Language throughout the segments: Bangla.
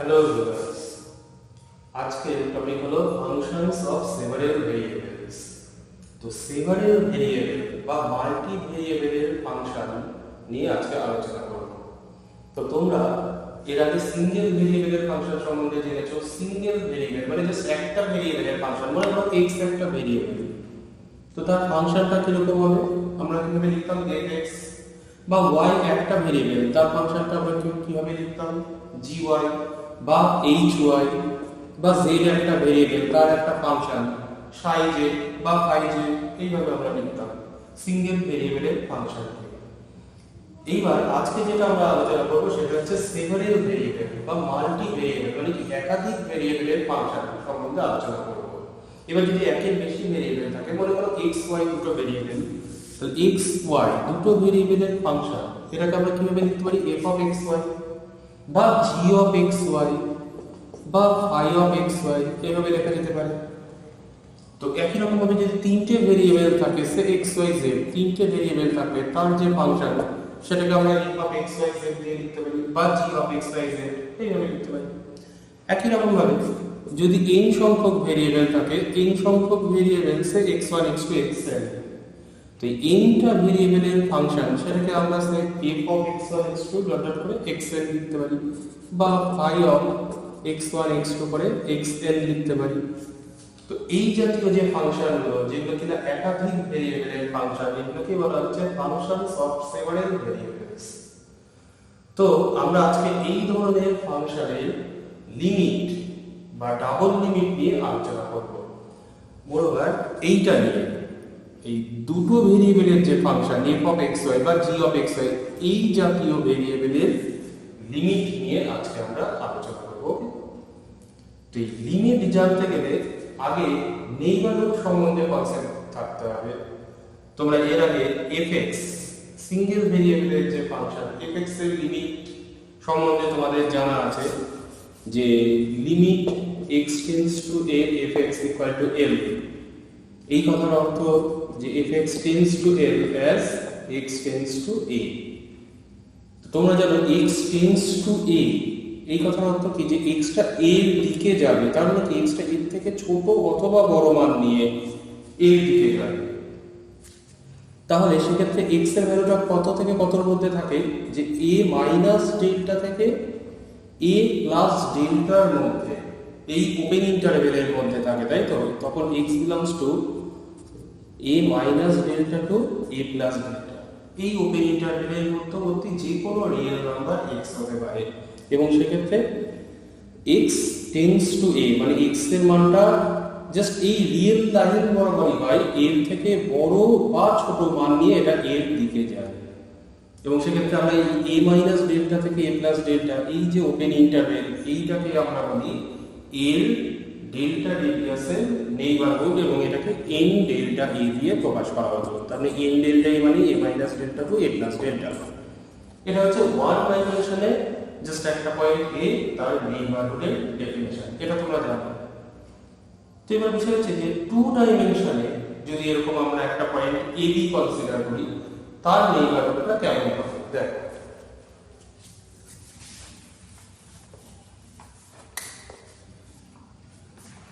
হ্যালো ভিউয়ার্স, আজকের টপিক হলো ফাংশনস অফ সেভারেল ভেরিয়েবলস। তো সেভারেল ভেরিয়েবল বা মাল্টি ভেরিয়েবলের ফাংশন নিয়ে আজকে আলোচনা করব। তো তোমরা এর আগে সিঙ্গেল ভেরিয়েবলের ফাংশন সম্বন্ধে জেনেছো। সিঙ্গেল ভেরিয়েবল মানে জাস্ট একটা ভেরিয়েবলের ফাংশন, মনে করো x একটা ভেরিয়েবল, তো তার ফাংশনটা কিরকম হবে? আমরা কিভাবে লিখতাম fx, বা y একটা ভেরিয়েবল, তার ফাংশনটা আমরা কিভাবে লিখতাম gy, বা hy, বা z একটা ভেরিয়েবল, তার একটা ফাংশন ψz বা φz, এইভাবে আমরা লিখতাম সিঙ্গেল ভেরিয়েবলের ফাংশনকে। এইবার আজকে যেটা আমরা আলোচনা করব সেটা হচ্ছে সেভারেল ভেরিয়েবল বা মাল্টি ভেরিয়েবল, মানে কি একাধিক ভেরিয়েবলের ফাংশন সম্বন্ধে আলোচনা করব। এবার যদি একের বেশি ভেরিয়েবল থাকে, মনে করো x y দুটো ভেরিয়েবল, তাহলে x y দুটো ভেরিয়েবলের ফাংশন, এটাকে আমরা কিভাবে লিখতে পারি? f of x y বা g of x y বা phi of x y, এভাবে লেখা যেতে পারে। তো একই রকম ভাবে যদি তিনটে ভেরিয়েবল থাকে, সে x y z, তিনটে ভেরিয়েবল থাকবে, তার যে ফাংশন সেটাকে আমরা f of x y z দিয়ে লিখতে পারি, বা g of x y z এইভাবে লিখতে পারি। একই রকম ভাবে যদি n সংখ্যক ভেরিয়েবল থাকে, n সংখ্যক ভেরিয়েবল সে x1 x2 xn, তো এই nটা ভেরিয়েবলের ফাংশন সেটাকে আমরা সে f of x1 x2 dot dot করে xn লিখতে পারি, বা phi of x1 x2 করে xn লিখতে পারি। তো এই জাতীয় যে ফাংশনগুলো, যেগুলো কিনা একাধিক ভেরিয়েবলের ফাংশন, এগুলোকে বলা হচ্ছে ফাংশনস অফ সেভারেল ভেরিয়েবলস। তো আমরা আজকে এই ধরনের ফাংশনের লিমিট বা ডাবল লিমিট নিয়ে আলোচনা করব। মোরওভার এইটা নিয়ে, এই দুটো ভেরিয়েবলের যে ফাংশন f of xy বা g of xy, এই জাতীয় ভেরিয়েবলের লিমিট নিয়ে আজকে আমরা আলোচনা করব। তো এই লিমিট জানতে গেলে আগে নেইবারহুড সম্বন্ধে কনসেপ্ট থাকতে হবে। তোমরা এর আগে fx সিঙ্গেল ভেরিয়েবলের যে ফাংশন fx এর লিমিট সম্বন্ধে তোমাদের জানা আছে, যে limit x tends to a fx equal to l। এই কথার অর্থ যে fx tends to l as x tends to a। তোমরা জানো x টেন্ডস টু a, এই কথার অর্থ কি, যে x টা a এর দিকে যাবে, তার মানে কি x টা এর থেকে ছোট অথবা বড় মান নিয়ে a এর দিকে যাবে। তাহলে সেক্ষেত্রে x এর ভ্যালুটা কত থেকে কতর মধ্যে থাকে? যে a মাইনাস ডেল্টা থেকে a প্লাস ডেল্টার মধ্যে, এই ওপেন ইন্টারভ্যালের মধ্যে থাকে, তাই তো? তখন x belongs to a minus delta to a plus delta, এই ওপেন ইন্টারভ্যালের মধ্যবর্তী যে কোনো রিয়েল নাম্বার x হতে পারে। এবং সেক্ষেত্রে x টেন্ডস টু a, মানে x এর মানটা জাস্ট এই রিয়েল লাইন বরাবরই হয়, এর থেকে বড় বা ছোট মান নিয়ে এটা এর দিকে যায়। এবং সেক্ষেত্রে আমরা এই a মাইনাস ডেল্টা থেকে a প্লাস ডেল্টা, এই যে ওপেন ইন্টারভ্যাল, এইটাকে আমরা বলি এর ডেল্টা রেডিয়াসের নেইবারহুড, এবং এটাকে n ডেল্টা a দিয়ে প্রকাশ করা হতো। তার মানে n ডেল্টা a মানে a minus delta to a plus delta. এটা হচ্ছে ওয়ান ডাইমেনশনে জাস্ট একটা পয়েন্ট a, তার নেইবারহুডের ডেফিনিশন, এটা তোমরা জানো। তো এবার বিষয় হচ্ছে যে টু ডাইমেনশনে যদি এরকম আমরা একটা পয়েন্ট a b কনসিডার করি, তার নেইবারহুডটা কেমন হবে দেখো।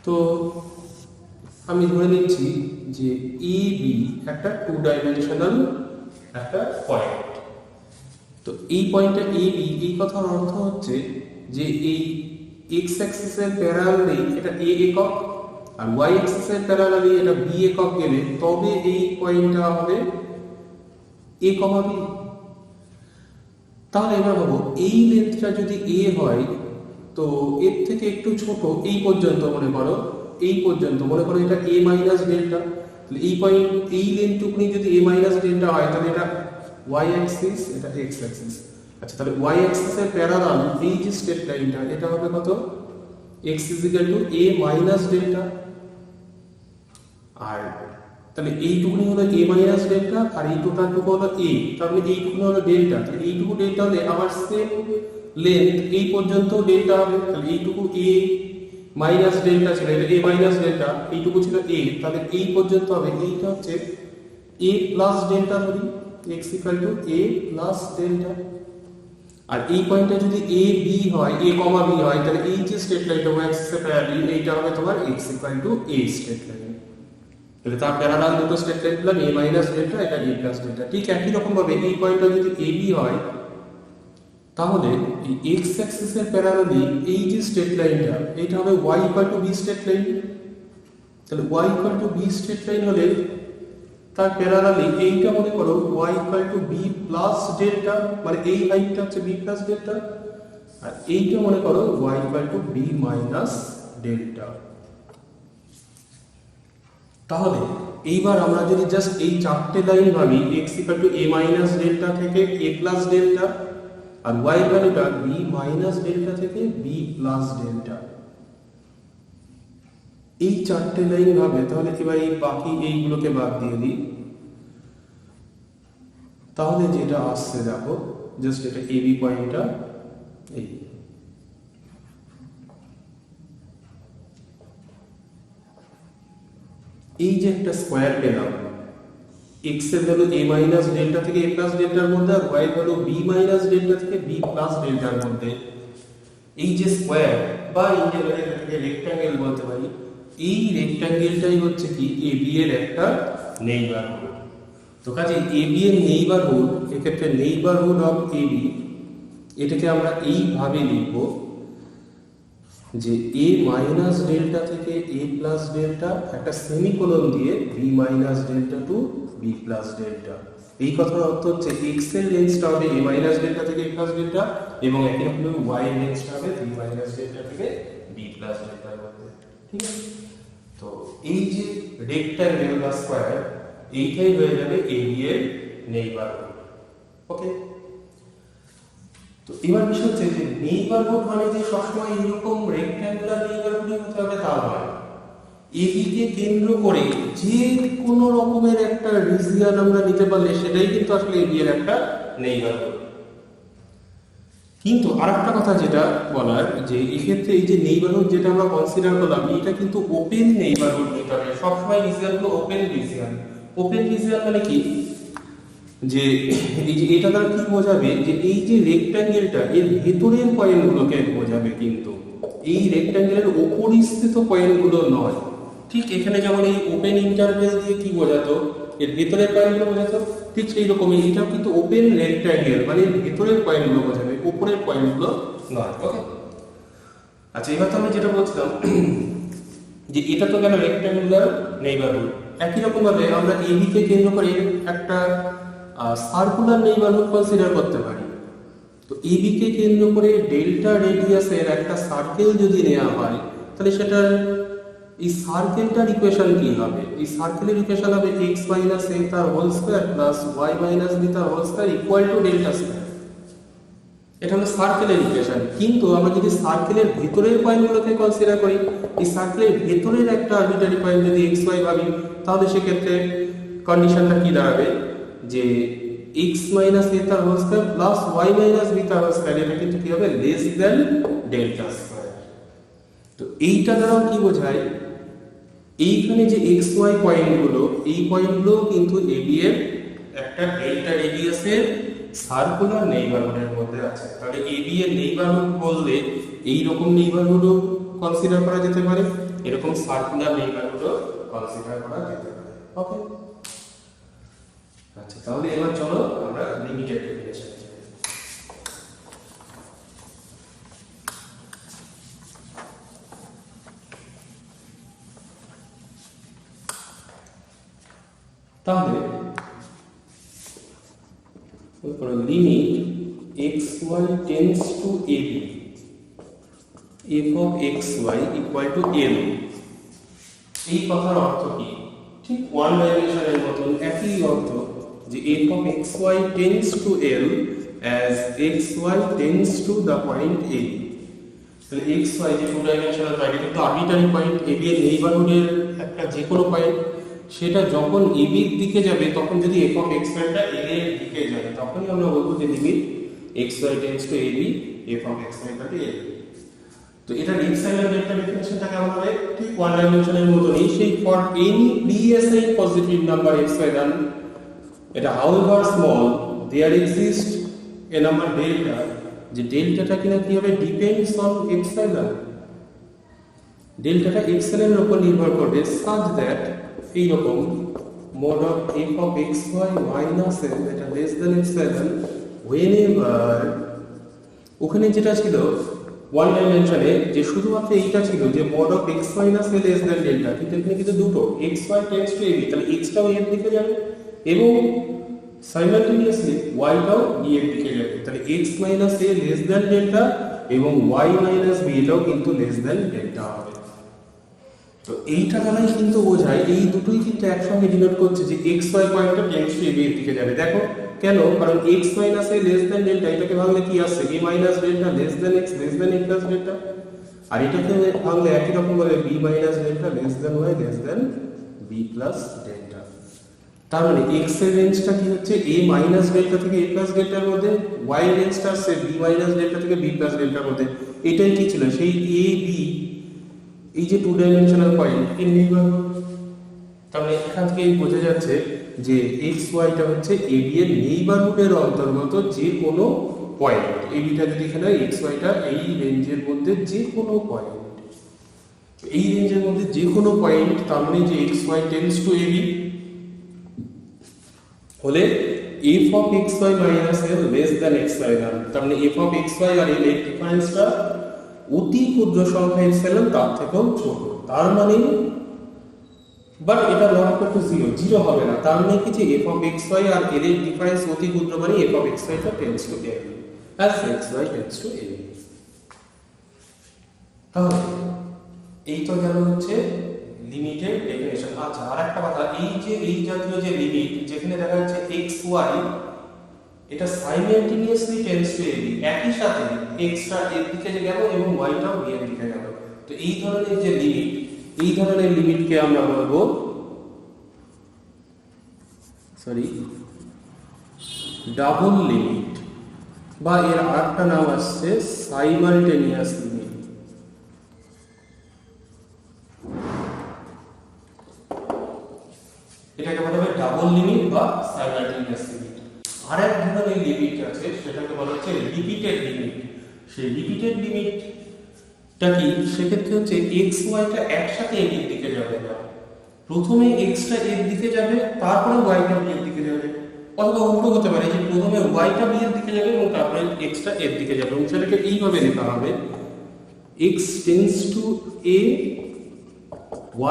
তো আমি ধরে নিচ্ছি যে এ বি একটা টু ডাইমেনশনাল একটা পয়েন্ট। তো এই পয়েন্টটা এ বি, এই কথার অর্থ হচ্ছে যে এই এক্স অ্যাক্সিসের প্যারালালি এটা এ একক, আর ওয়াই অ্যাক্সিসের প্যারালালি এটা বি একক গেলে তবে এই পয়েন্টটা হবে এ কমা বি। তাহলে এবার ভাবো, এই লেন্থটা যদি এ হয়, তো এর থেকে একটু ছোট এই পর্যন্ত মনে করো, এই পর্যন্ত মনে করো এটা a মাইনাস ডেল্টা, তাহলে এই পয়েন্ট, এই লেন্থটুকুনি যদি a মাইনাস ডেল্টা হয়, তাহলে এটা y অ্যাক্সিস, এটা x অ্যাক্সিস। আচ্ছা, তাহলে y অ্যাক্সিসের প্যারালাল এই যে স্ট্রেট লাইনটা, এটা হবে কত? x a minus delta. আর তাহলে এইটুকুনি হলো a মাইনাস ডেল্টা, আর এই টোটালটুকু হলো a, তাহলে এইটুকুনি হলো ডেল্টা। তাহলে এইটুকু ডেল্টা হলে আবার সেম লেন্থ এই পর্যন্ত ডেল্টা হবে। তাহলে এইটুকু a মাইনাস ডেল্টা ছিল, এটা a মাইনাস ডেল্টা, এইটুকু ছিল a, তাহলে এই পর্যন্ত হবে, এইটা হচ্ছে a প্লাস ডেল্টা ধরি, x equal to a plus delta. আর এই পয়েন্টটা যদি এ বি হয়, এ কমা বি হয়, তাহলে এই যে স্ট্রেট লাইনটা ওয়াই অ্যাক্সিসে প্যারালাল, এইটা হবে তোমার x equal to a straight line. তাহলে তার প্যারালাল দুটো স্ট্রেট লাইন পেলাম, a মাইনাস ডেল্টা, এটা a প্লাস ডেল্টা। ঠিক একই রকম ভাবে এই পয়েন্টটা যদি এ বি হয়, তাহলে এই x অ্যাক্সিসের প্যারালালি এই যে স্ট্রেট লাইনটা, এটা হবে y equal to b straight line. তাহলে y equal to b straight line হলে তার প্যারালালি এইটা মনে করো y equal to b plus delta, মানে এই হাইটটা হচ্ছে b প্লাস ডেল্টা, আর এইটা মনে করো y equal to b minus delta. তাহলে এইবার আমরা যদি জাস্ট এই চারটে লাইন ভাবি, x equal to a minus delta থেকে a প্লাস ডেল্টা, আর y ভ্যালুটা b মাইনাস ডেল্টা থেকে b প্লাস ডেল্টা, এই চারটে লাইন ভাবে, তাহলে এবার এই বাকি এইগুলোকে বাদ দিয়ে দিই। তাহলে যেটা আসছে দেখো, জাস্ট এটা এ বি পয়েন্টটা, এই যে একটা স্কোয়ার পেলাম, x এর ভ্যালু a মাইনাস ডেল্টা থেকে a প্লাস ডেল্টার মধ্যে, আর y এর ভ্যালু b মাইনাস ডেল্টা থেকে b প্লাস ডেল্টার মধ্যে, এই যে স্কোয়ার বা এটাকে রেক্ট্যাঙ্গেল বলতে পারি, এই রেক্ট্যাঙ্গেলটাই হচ্ছে কি এ বি এর একটা নেইবারহুড। তো কাজে এ বি এর নেইবারহুড, এক্ষেত্রে নেইবারহুড অফ এ বি, এটাকে আমরা এইভাবে লিখব যে a মাইনাস ডেল্টা থেকে a প্লাস ডেল্টা, একটা সেমিকোলন দিয়ে b minus delta to b plus delta. এই কথার অর্থ হচ্ছে x এর রেঞ্জটা হবে a মাইনাস ডেল্টা থেকে a প্লাস ডেল্টা, এবং একই রকম y এর রেঞ্জটা হবে b মাইনাস ডেল্টা থেকে b প্লাস ডেল্টার মধ্যে। ঠিক আছে, তো এই যে রেক্ট্যাঙ্গেল বা স্কয়ার, এইটাই হয়ে যাবে এ বি এর নেইবারহুড। ওকে, তো এবার বিষয় হচ্ছে যে নেইবারহুড মানে যে সবসময় এরকম রেক্ট্যাঙ্গুলার নেইবারহুডই হতে হবে তা নয়। এবি কে কেন্দ্র করে যে কোনো রকমের একটা রিজিয়ন আমরা নিতে পারলে সেটাই কিন্তু আসলে এবি এর একটা নেইবারহুড। কিন্তু আরেকটা কথা যেটা বলার, যে এক্ষেত্রে এই যে নেইবারহুড যেটা আমরা কনসিডার করলাম, এটা কিন্তু ওপেন নেইবারহুড নিতে হবে সবসময়। রিজিয়নগুলো ওপেন রিজিয়ন। ওপেন রিজিয়ন মানে কি, যে এই যে এটা দ্বারা কি বোঝাবে, যে এই যে রেক্ট্যাঙ্গেলটা এর ভেতরের পয়েন্টগুলোকে বোঝাবে, কিন্তু এই রেক্ট্যাঙ্গেলের উপরিস্থিত পয়েন্টগুলো নয়। ঠিক এখানে যেমন এই ওপেন ইন্টারভেল দিয়ে কি বোঝাতো, এর ভেতরের পয়েন্টগুলো বোঝাতো, ঠিক সেই রকমই এটাও কিন্তু ওপেন রেক্ট্যাঙ্গেল, মানে ভেতরের পয়েন্টগুলো বোঝাবে, উপরের পয়েন্টগুলো নয়। ওকে, আচ্ছা এবার তো আমি যেটা বলছিলাম যে এটা তো গেল রেক্ট্যাঙ্গুলার নেইবারহুড। একই রকম ভাবে আমরা এবি কে কেন্দ্র করে একটা সার্কুলার নেইবারহুড কনসিডার করতে পারি। তো এবি কে কেন্দ্র করে ডেল্টা রেডিয়াসের একটা সার্কেল যদি নেওয়া হয়, তাহলে সেটার এই সার্কেলটার ইকুয়েশন কি হবে? এই সার্কেলের ইকুয়েশন হবে x মাইনাস a তার whole square plus y minus b তার whole square equal to delta square. এটা হলো সার্কেলের ইকুয়েশন। কিন্তু আমরা যদি সার্কেলের ভেতরের পয়েন্টগুলোকে কনসিডার করি, এই সার্কেলের ভেতরের একটা আরবিটারি পয়েন্ট যদি x y ভাবি, তাহলে সেক্ষেত্রে কন্ডিশনটা কি দাঁড়াবে, যে x মাইনাস a তার whole square plus y minus b তার হোল স্কয়ার, এটা কিন্তু কি হবে, লেস দ্যান ডেল্টা স্কয়ার। তো এইটা দ্বারাও কি বোঝায়, এইখানে যে এক্স ওয়াই পয়েন্টগুলো, এই পয়েন্টগুলো কিন্তু এবি এর একটা ডেল্টা রেডিয়াসের সার্কুলার নেইবারহুডের মধ্যে আছে। তাহলে এবি এর নেইবারহুড বললে এই রকম নেইবারহুডও কনসিডার করা যেতে পারে, এরকম সার্কুলার নেইবারহুডও কনসিডার করা যেতে পারে। ওকে, আচ্ছা তাহলে এবার চলো আমরা লিমিটেড ডেফিনেশন। তাহলে limit xy tends two ab f of xy equal to l, এই কথার অর্থ কি? ঠিক ওয়ান ডাইমেনশনের মতন একই অর্থ, যে f of xy tends two l as xy tends to the point a। তাহলে xy যে টু ডাইমেনশনাল পয়েন্ট, এটা কিন্তু আরবিটারি পয়েন্ট, ab এর নেইবারহুডের একটা যে কোনো পয়েন্ট, সেটা যখন ab এর দিকে যাবে, তখন যদি f of xy টা a এর দিকে যায়, তখনই আমরা বলবো যে limit xy tends two ab f of xy = a। তো এটা রিকসাইলার ডেল্টা ডেফিনিশনটা কেমন হবে? ঠিক ওয়ান ডাইমেনশনের মতনই, সেই for any pre-assigned positive number xy run, এটা however small there exists a number delta যে ডেল্টাটা কিনা কি হবে, ডিপেন্ডস অন এপসাইলন, ডেল্টাটা এপসাইলনের উপর নির্ভর করবে, সাচ দ্যাট এইরকম mod of f of xy minus l এটা লেস দ্যান এপসাইলন whenever, ওখানে যেটা ছিল ওয়ান ডাইমেনশনে যে শুধুমাত্র এইটা ছিল যে mod of x minus l less than delta, কিন্তু এখানে কিন্তু দুটো xy টেন্ডস টু ab, তাহলে x টাও এর দিকে যাবে এবং সাইমালটেনিয়াসলি y টাও b এর দিকে যাবে, তাহলে x minus a less than delta এবং y minus b এটাও কিন্তু লেস দ্যান ডেল্টা হবে। তো এইটা দ্বারাই কিন্তু বোঝায়, এই দুটোই কিন্তু একসঙ্গে ডিনোট করছে যে xy পয়েন্টটা টেন্ডস টু ab এর দিকে যাবে। দেখো কেন, কারণ x minus a less than delta, এটাকে ভাঙলে কি আসছে a minus delta less than x less than a plus delta, আর এটাকে ভাঙলে একই রকম বলে b minus delta less than y less than b plus delta. তার মানে x এর রেঞ্জটা কি হচ্ছে a মাইনাস ডেল্টা থেকে a প্লাস ডেল্টার মধ্যে, y রেঞ্জটা আসছে b মাইনাস ডেল্টা থেকে b প্লাস ডেল্টার মধ্যে। এটাই কি ছিল সেই a b, এই যে টু ডাইমেনশনাল পয়েন্ট এর নেইবারহুড। তার মানে এখান থেকে বোঝা যাচ্ছে যে x y টা হচ্ছে a b এর নেইবারহুডের অন্তর্গত যে কোনো পয়েন্ট, a b টা যদি এখানে x y টা এই রেঞ্জের মধ্যে যে কোনো পয়েন্ট, এই রেঞ্জের মধ্যে যে কোনো পয়েন্ট, তার মানে যে x y tends to a b হলে f of xy minus l less than epsilon, তার মানে f of xy আর l এর ডিফারেন্সটা অতি ক্ষুদ্র সংখ্যা এপসাইলন তার থেকেও ছোট। তার মানে বাট এটা নট ইকুয়াল টু 0, 0 হবে না। তার মানে কি যে f of xy আর l এর ডিফারেন্স অতি ক্ষুদ্র, মানে f of xy টা tends to a as xy tends to a। তাহলে এই তো গেল হচ্ছে লিমিটের ডেফিনিশন। আচ্ছা, আর একটা কথা, এই যে এই জাতীয় যে লিমিট যেখানে দেখা যাচ্ছে x y এটা সাইমালটেনিয়াসলি টেন্ডস টু ab, একই সাথে x টা এর দিকে গেল এবং y টাও b এর দিকে গেল, তো এই ধরনের যে লিমিট, এই ধরনের লিমিটকে আমরা বলবো ডাবল লিমিট, বা এর আরেকটা নাম আসছে সাইমালটেনিয়াস লিমিট। এটাকে বলা হবে ডাবল লিমিট বা সাইমালটেনিয়াস লিমিট। আরেক ধরনের লিমিট আছে, সেটাকে বলা হচ্ছে রিপিটেড লিমিট। সেই রিপিটেড লিমিটটা কি, সেক্ষেত্রে হচ্ছে x y টা একসাথে a এর দিকে যাবে না, প্রথমে x টা এর দিকে যাবে তারপরে y টা b এর দিকে যাবে, অথবা উল্টো হতে পারে যে প্রথমে y টা b এর দিকে যাবে এবং তারপরে x টা এর দিকে যাবে, এবং সেটাকে এইভাবে লেখা হবে x tends to a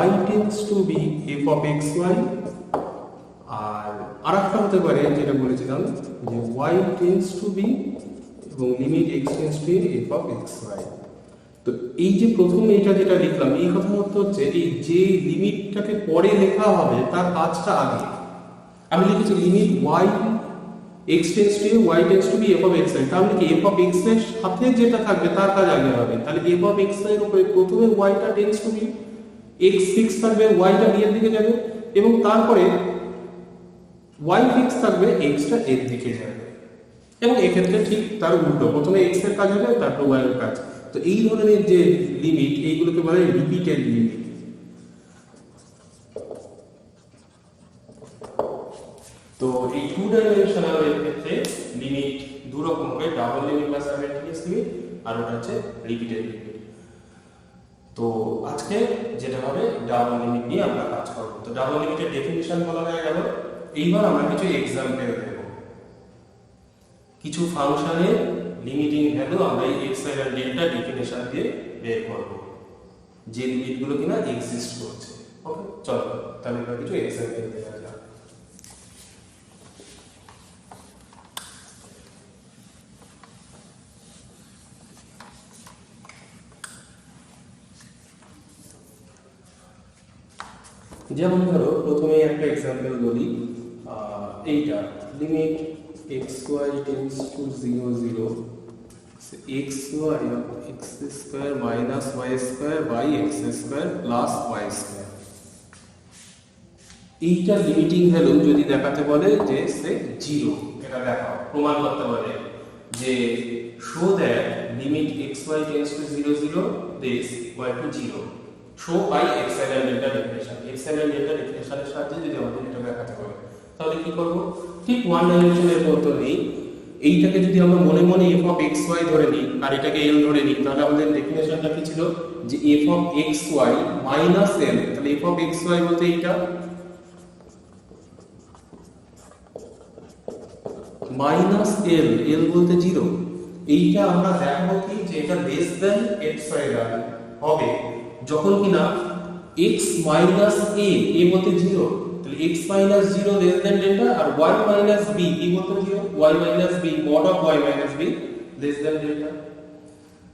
y tends two b f of xy, আর আরেকটা হতে পারে যেটা বলেছিলাম যে y টেন্ডস টু b এবং limit x tends two f of xy। তো এই যে প্রথমে এটা যেটা লিখলাম, এই কথা হচ্ছে এই যে লিমিটটাকে পরে লেখা হবে তার কাজটা আগে। আমি লিখেছি limit y x tends two y tends two b f of xy, তার মানে কি f of x এর সাথে যেটা থাকবে তার কাজ আগে হবে। তাহলে f of xy এর উপরে প্রথমে y টা tends two b, x fix থাকবে, y টা b এর দিকে যাবে, এবং তারপরে y ফিক্স থাকবে, x টা এর দিকে যাবে, এবং এক্ষেত্রে ঠিক তার উল্টো, প্রথমে x এর কাজ হবে তারপর y এর কাজ। তো এই ধরনের যে লিমিট, এইগুলোকে বলে রিপিটেড লিমিট। তো এই টু ডাইমেনশনাল এর ক্ষেত্রে লিমিট দু রকম হবে, ডাবল লিমিট বা সাইমালটেনিয়াস লিমিট, আর ওটা হচ্ছে রিপিটেড লিমিট। তো আজকে যেটা হবে ডাবল লিমিট নিয়ে আমরা কাজ করব। তো ডাবল লিমিটের ডেফিনিশন বলা হয়ে গেল, এইবার আমরা কিছু এক্সাম্পল দেব। কিছু ফাংশনের লিমিটিং ভ্যালু আমরা এই এক্সাইলার ডেল্টা ডেফিনিশন দিয়ে বের করব, যে লিমিটগুলো কিনা এক্সিস্ট করছে। ওকে, চলো তাহলে আমরা কিছু এক্সাম্পল দেখা যাক। যেমন ধরো প্রথমে একটা এক্সাম্পল বলি, এইটা limit xy tends to 0 0 xy x square minus y square by x square plus y square. এইটা লিমিটিং ভ্যালু যদি দেখাতে বলে যে সে 0, এটা দেখাও, প্রমাণ করতে বলে যে show that limit xy tends to 0 0 this equal to 0, show by epsilon delta definition. Epsilon delta ডেফিনিশনের সাহায্যে যদি আমাদের এটা দেখাতে বলে, তাহলে কি করব? ঠিক ওয়ান ডাইমেনশনের মতো নেই, এইটাকে যদি আমরা মনে মনে এফ অফ এক্স ওয়াই ধরে নিই আর এটাকে এল ধরে নিই, তাহলে আমাদের ডেফিনেশনটা কি ছিল যে F of X Y minus L. তাহলে এফ অফ এক্স ওয়াই বলতে এইটা মাইনাস এল, এল বলতে জিরো। এইটা আমরা দেখাবো কি যে এটা লেস দেন এপসাইলন হবে যখন কিনা x মাইনাস a, a বলতে জিরো, তাহলে x minus zero less than delta, আর y মাইনাস b, b বলতে zero, y minus b mod of y minus b less than delta.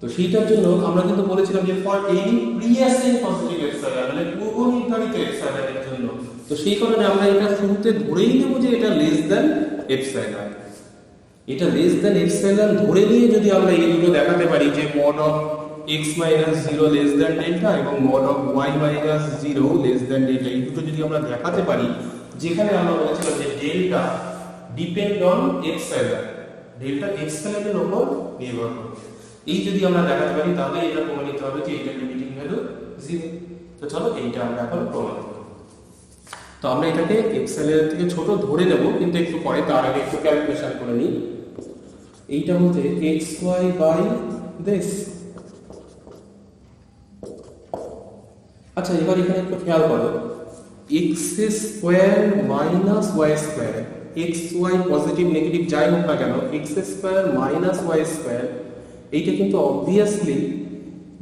তো সেইটার জন্য আমরা কিন্তু বলেছিলাম যে for any preassigned positive epsilon, মানে পূর্ব নির্ধারিত এপসাইলনের জন্য, তো সেই কারণে আমরা এটা শুরুতে ধরেই নেব যে এটা লেস দেন এপসাইলন। এটা লেস দেন এপসাইলন ধরে নিয়ে যদি আমরা এই দুটো দেখাতে পারি যে mod of x minus zero less than delta এবং mod of y minus zero less than delta, এই দুটো যদি আমরা দেখাতে পারি, যেখানে আমরা বলেছিলাম যে delta depend on epsilon, delta এপসাইলনের উপর নির্ভর করবে, এই যদি আমরা দেখাতে পারি তাহলে এটা প্রমাণিত হবে যে এটা লিমিটিং ভ্যালু জিরো। তো চলো এইটা আমরা এখন প্রমাণ করব। তো আমরা এটাকে এপসাইলনের থেকে ছোট ধরে নেব, কিন্তু একটু পরে, তার আগে একটু ক্যালকুলেশন করে নিই। এইটা বলতে xy বাই দিস। আচ্ছা, এবার এখানে একটু খেয়াল করো, x square minus y square, x y positive negative যাই হোক না কেন, x square minus y square এইটা কিন্তু obviously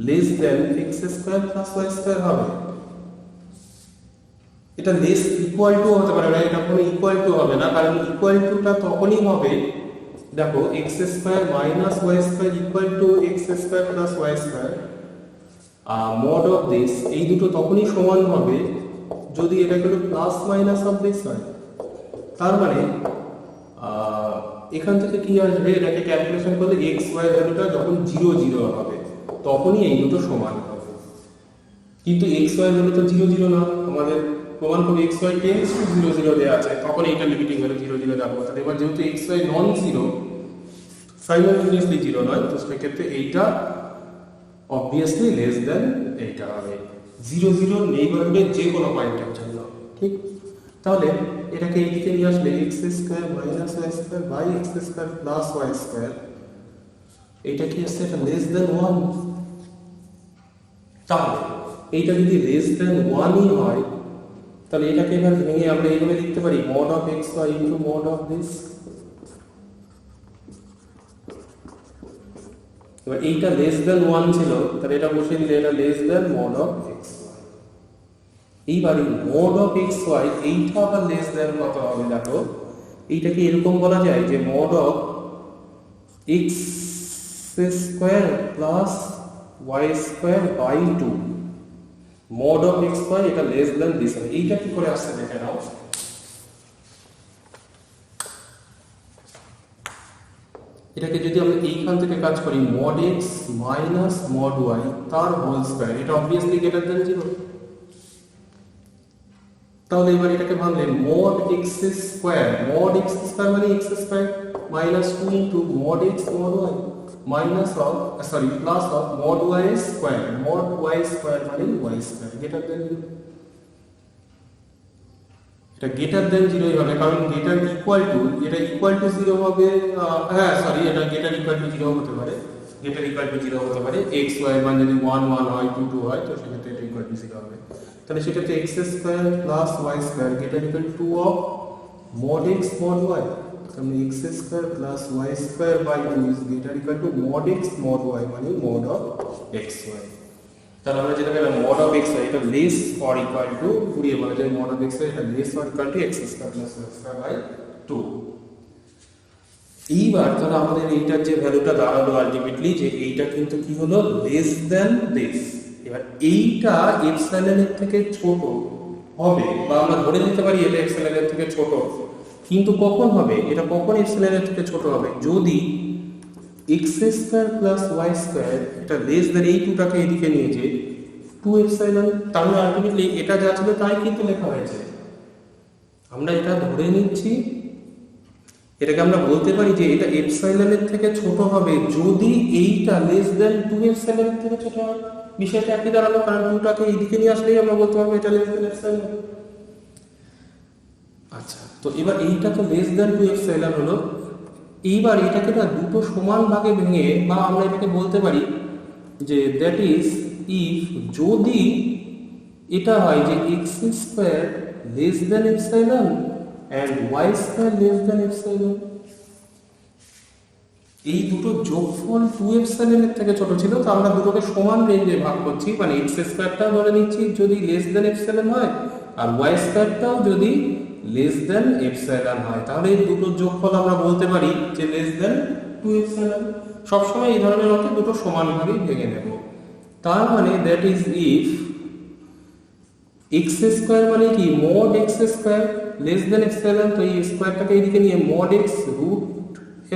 less than x square plus y square হবে। এটা লেস ইকুয়াল টু হতে পারে না, এটা কোনো ইকুয়াল টু হবে না, কারণ ইকুয়াল টুটা তখনই হবে, দেখো x square minus y square equal to x square plus y square mod of this, এই দুটো তখনই সমান হবে যদি এটা কোনো প্লাস মাইনাস অফ দিস হয়। তার মানে এখান থেকে কি আসবে, এটাকে ক্যালকুলেশন করলে x y ভ্যালুটা যখন 0 0 হবে তখনই এই দুটো সমান হবে। কিন্তু x y ভ্যালু তো 0 0 না, আমাদের প্রমাণ করে x y টেন্ডস টু 0 0 দেয়া আছে, তখন এইটা লিমিটিং ভ্যালু 0 0 রাখবো। তাহলে এবার যেহেতু x y non zero, simultaneously zero নয়, তো সেক্ষেত্রে এইটা অবভিয়াসলি লেস দেন এইটা হবে 0 0 নেইবারহুডের যে কোনো পয়েন্টের জন্য, ঠিক? তাহলে এটাকে এইদিকে নিয়ে আসলে x square minus y square by x square plus y square, এইটা কি আসছে, এটা লেস দেন 1। তাহলে এইটা যদি লেস দেন 1ই হয়, তাহলে এটাকে এবার ভেঙে আমরা এইভাবে লিখতে পারি mod of x y into mod of this. এবার এইটা লেস দেন 1 ছিল, তাহলে এটা বসিয়ে দিলে এটা less then mod of x y। এইবার মড অফ x y এইটা আবার লেস দেন কত হবে, দেখো এইটাকে এরকম বলা যায় যে mod of x square plus y square by 2, mod of x y এটা লেস দেন দিস। এইটা কি করে আসছে দেখে নাও, এটাকে যদি আমরা এইখান থেকে কাজ করি mod x minus mod y তার হোল স্কয়ার, এটা অবভিয়াসলি গ্রেটার দেন 0। তাহলে এবার এটাকে ভাঙলে mod x square, mod x square মানে x square minus 2 into mod x mod y minus of plus of mod y square, mod y square মানে y স্কয়ার গ্রেটার দেন 0। এটা গ্রেটার দেন 0 হবে, কারণ গ্রেটার ইকুয়াল টু, এটা ইকুয়াল টু 0 হবে, হ্যাঁ সরি, এটা গ্রেটার ইকুয়াল টু 0 হতে পারে, গ্রেটার ইকুয়াল টু 0 হতে পারে, x y মান যদি 1 1 হয় 2 2 হয়, তো সেক্ষেত্রে এটা ইকুয়াল টু 0 হবে। তাহলে সেক্ষেত্রে x square plus y square greater equal to 2 of mod x mod y, তাহলে x square plus y square by 2 is greater equal to mod x mod y মানে mod অফ x y। তাহলে আমরা যেটা পেলাম mod অফ x y এটা লেস অর ইকুয়াল টু, ঘুরিয়ে বলা যায় mod অফ x y এটা less or equal to x square plus y square by 2। এইবার তাহলে আমাদের এইটার যে ভ্যালুটা দাঁড়ালো আলটিমেটলি, যে এইটা কিন্তু কি হলো লেস দেন দিস। এবার এইটা এপসাইলনের থেকে ছোট হবে, বা আমরা ধরে নিতে পারি এটা এপসাইলনের থেকে ছোট, কিন্তু কখন হবে, এটা কখন এপসাইলনের থেকে ছোট হবে, যদি x square plus y square এটা লেস দেন এই টুটাকে এদিকে নিয়ে যে 2 এপসাইলন, তাহলে আলটিমেটলি এটা যা ছিল তাই কিন্তু লেখা হয়েছে। আমরা এটা ধরে নিচ্ছি, এটাকে আমরা বলতে পারি যে এটা এপসাইলনের থেকে ছোট হবে যদি এইটা লেস দেন 2 এপসাইলনের থেকে ছোট হয়। বিষয়টা একই দাঁড়ালো, কারণ 2টাকে এইদিকে নিয়ে আসলেই আমরা বলতে পারবো এটা লেস দেন এপসাইলন। আচ্ছা, তো এবার এইটা তো লেস দেন 2 এপসাইলন হলো, এইবার এটাকে না দুটো সমান ভাগে ভেঙে বা আমরা এটাকে বলতে পারি যে দ্যাট ইজ ইফ যদি এটা হয় যে x square less than epsilon and y square less than epsilon, এই দুটো যোগফল 2 এপসাইলনের থেকে ছোট ছিল, তো আমরা দুটোকে সমান রেঞ্জে ভাগ করছি, মানে এক্স স্কোয়ারটাও ধরে নিচ্ছি যদি লেস দেন এপসাইলন হয় আর ওয়াই স্কোয়ারটাও যদি লেস দেন এপসাইলন হয়, তাহলে এই দুটো যোগফল আমরা বলতে পারি যে লেস দেন 2 এপসাইলন। সবসময় এই ধরনের মতো দুটো সমান ভাগে ভেঙে নেব। তার মানে that is if x square মানে কি mod x square less than epsilon, তো এই স্কোয়ারটাকে এইদিকে নিয়ে মড এক্স রুট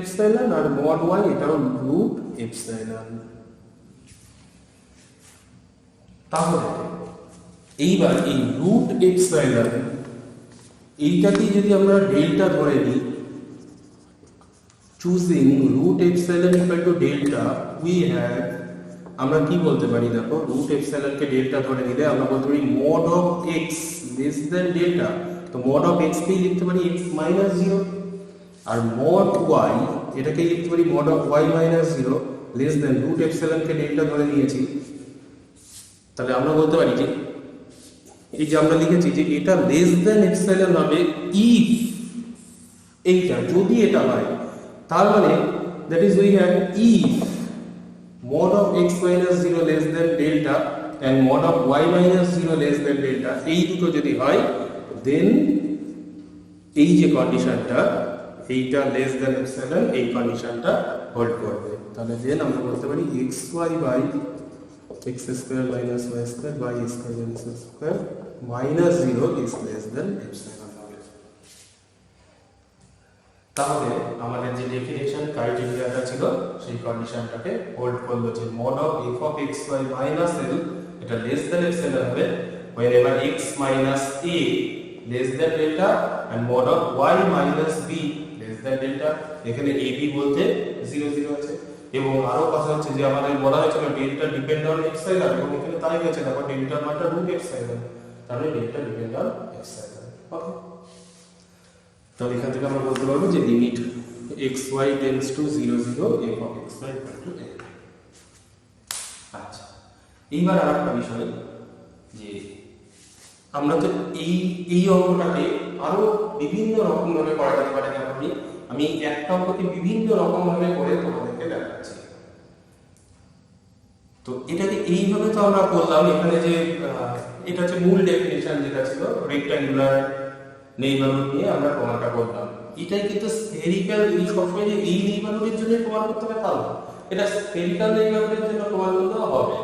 এপসাইলন আর মড ওয়াই এটাও রুট এপসাইলন। তাহলে এইবার এই রুট এপসাইলন এইটাকে যদি আমরা ডেল্টা ধরে নিই, choosing root epsilon equal to delta, we have, আমরা কি বলতে পারি দেখো, রুট এপসাইলনকে ডেল্টা ধরে নিলে আমরা বলতে পারি mod of X less than delta, তো মড অফ এক্স কেই লিখতে পারি এক্স মাইনাস 0, আর মড ওয়াই এটাকে লিখতে পারি mod of Y minus 0 less than root এপসাইলনকে ডেল্টা ধরে নিয়েছি। তাহলে আমরা বলতে পারি যে এই যে আমরা লিখেছি যে এটা লেস দেন এপসাইলন হবে ইফ, এইটা যদি এটা হয়, তার মানে that is we have if mod of x minus 0 less than delta and mod of y minus 0 less than delta, এই দুটো যদি হয় দেন এই যে কন্ডিশনটা এইটা লেস দেন এপসাইলন, এই কন্ডিশনটা হোল্ড করবে। তাহলে দেন আমরা বলতে পারি xy by x square minus y square by x square minus y square minus 0 is less than epsilon হবে। তাহলে আমাদের যে ডেফিনিশন ক্রাইটেরিয়াটা ছিল সেই কন্ডিশনটাকে হোল্ড করলো যে mod of f of x y minus l এটা লেস দেন এপসাইলন হবে whenever x minus a less than delta and mod of y minus b less than delta, এখানে a b বলতে 0 0 আছে। এবং আরো কথা হচ্ছে যে আমাদের বলা হয়েছিল ডেল্টা ডিপেন্ড অন এপসাইলন, এবং এখানে তাই হয়েছে, দেখো ডেল্টার মানটা রুট এপসাইলন, তাহলে ডেল্টা ডিপেন্ড অন এপসাইলন। ওকে, তাহলে এখান থেকে আমরা বলতে পারবো যে limit xy tends to 0 0 f of xy equal to a। আচ্ছা, এইবার আরেকটা বিষয় যে আমরা তো এই অঙ্কটাকে আরো বিভিন্ন রকম ভাবে করা যেতে পারে, যেমন আমি একটা অঙ্ককে বিভিন্ন রকম ভাবে করে তোমাদেরকে দেখাচ্ছি। তো এটাকে এইভাবে তো আমরা করলাম, এখানে যে এটা হচ্ছে মূল ডেফিনিশন যেটা ছিল রেক্ট্যাঙ্গুলার নেইবারহুড নিয়ে আমরা প্রমাণটা করলাম। এটাই কিন্তু স্ফেরিক্যাল, এই সবসময় যে এই নেইবারহুডের জন্য প্রমাণ করতে হবে তা না, এটা স্ফেরিক্যাল নেইবারহুডের জন্য প্রমাণ করতে হবে।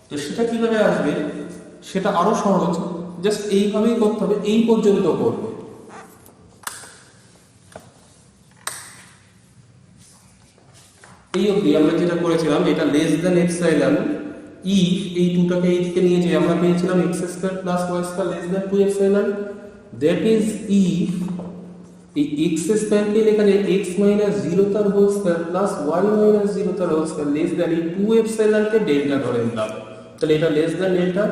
তো সেটা কিভাবে আসবে, সেটা আরো সহজ, জাস্ট এইভাবেই করতে হবে, এই পর্যন্ত করবে। এই অবধি আমরা যেটা করেছিলাম এটা লেস দেন এপসাইলন ইফ এই দুটাকে এইদিকে নিয়ে যে আমরা পেয়েছিলাম x square plus y square less than 2 epsilon, that is if এই x স্কয়ার কে লেখা যায় x মাইনাস 0 তার whole square plus y minus 0 তার হোল স্কয়ার লেস দেন এই 2 এপসাইলন কে ডেল্টা ধরে নিলাম। তাহলে এটা লেস দেন ডেল্টা,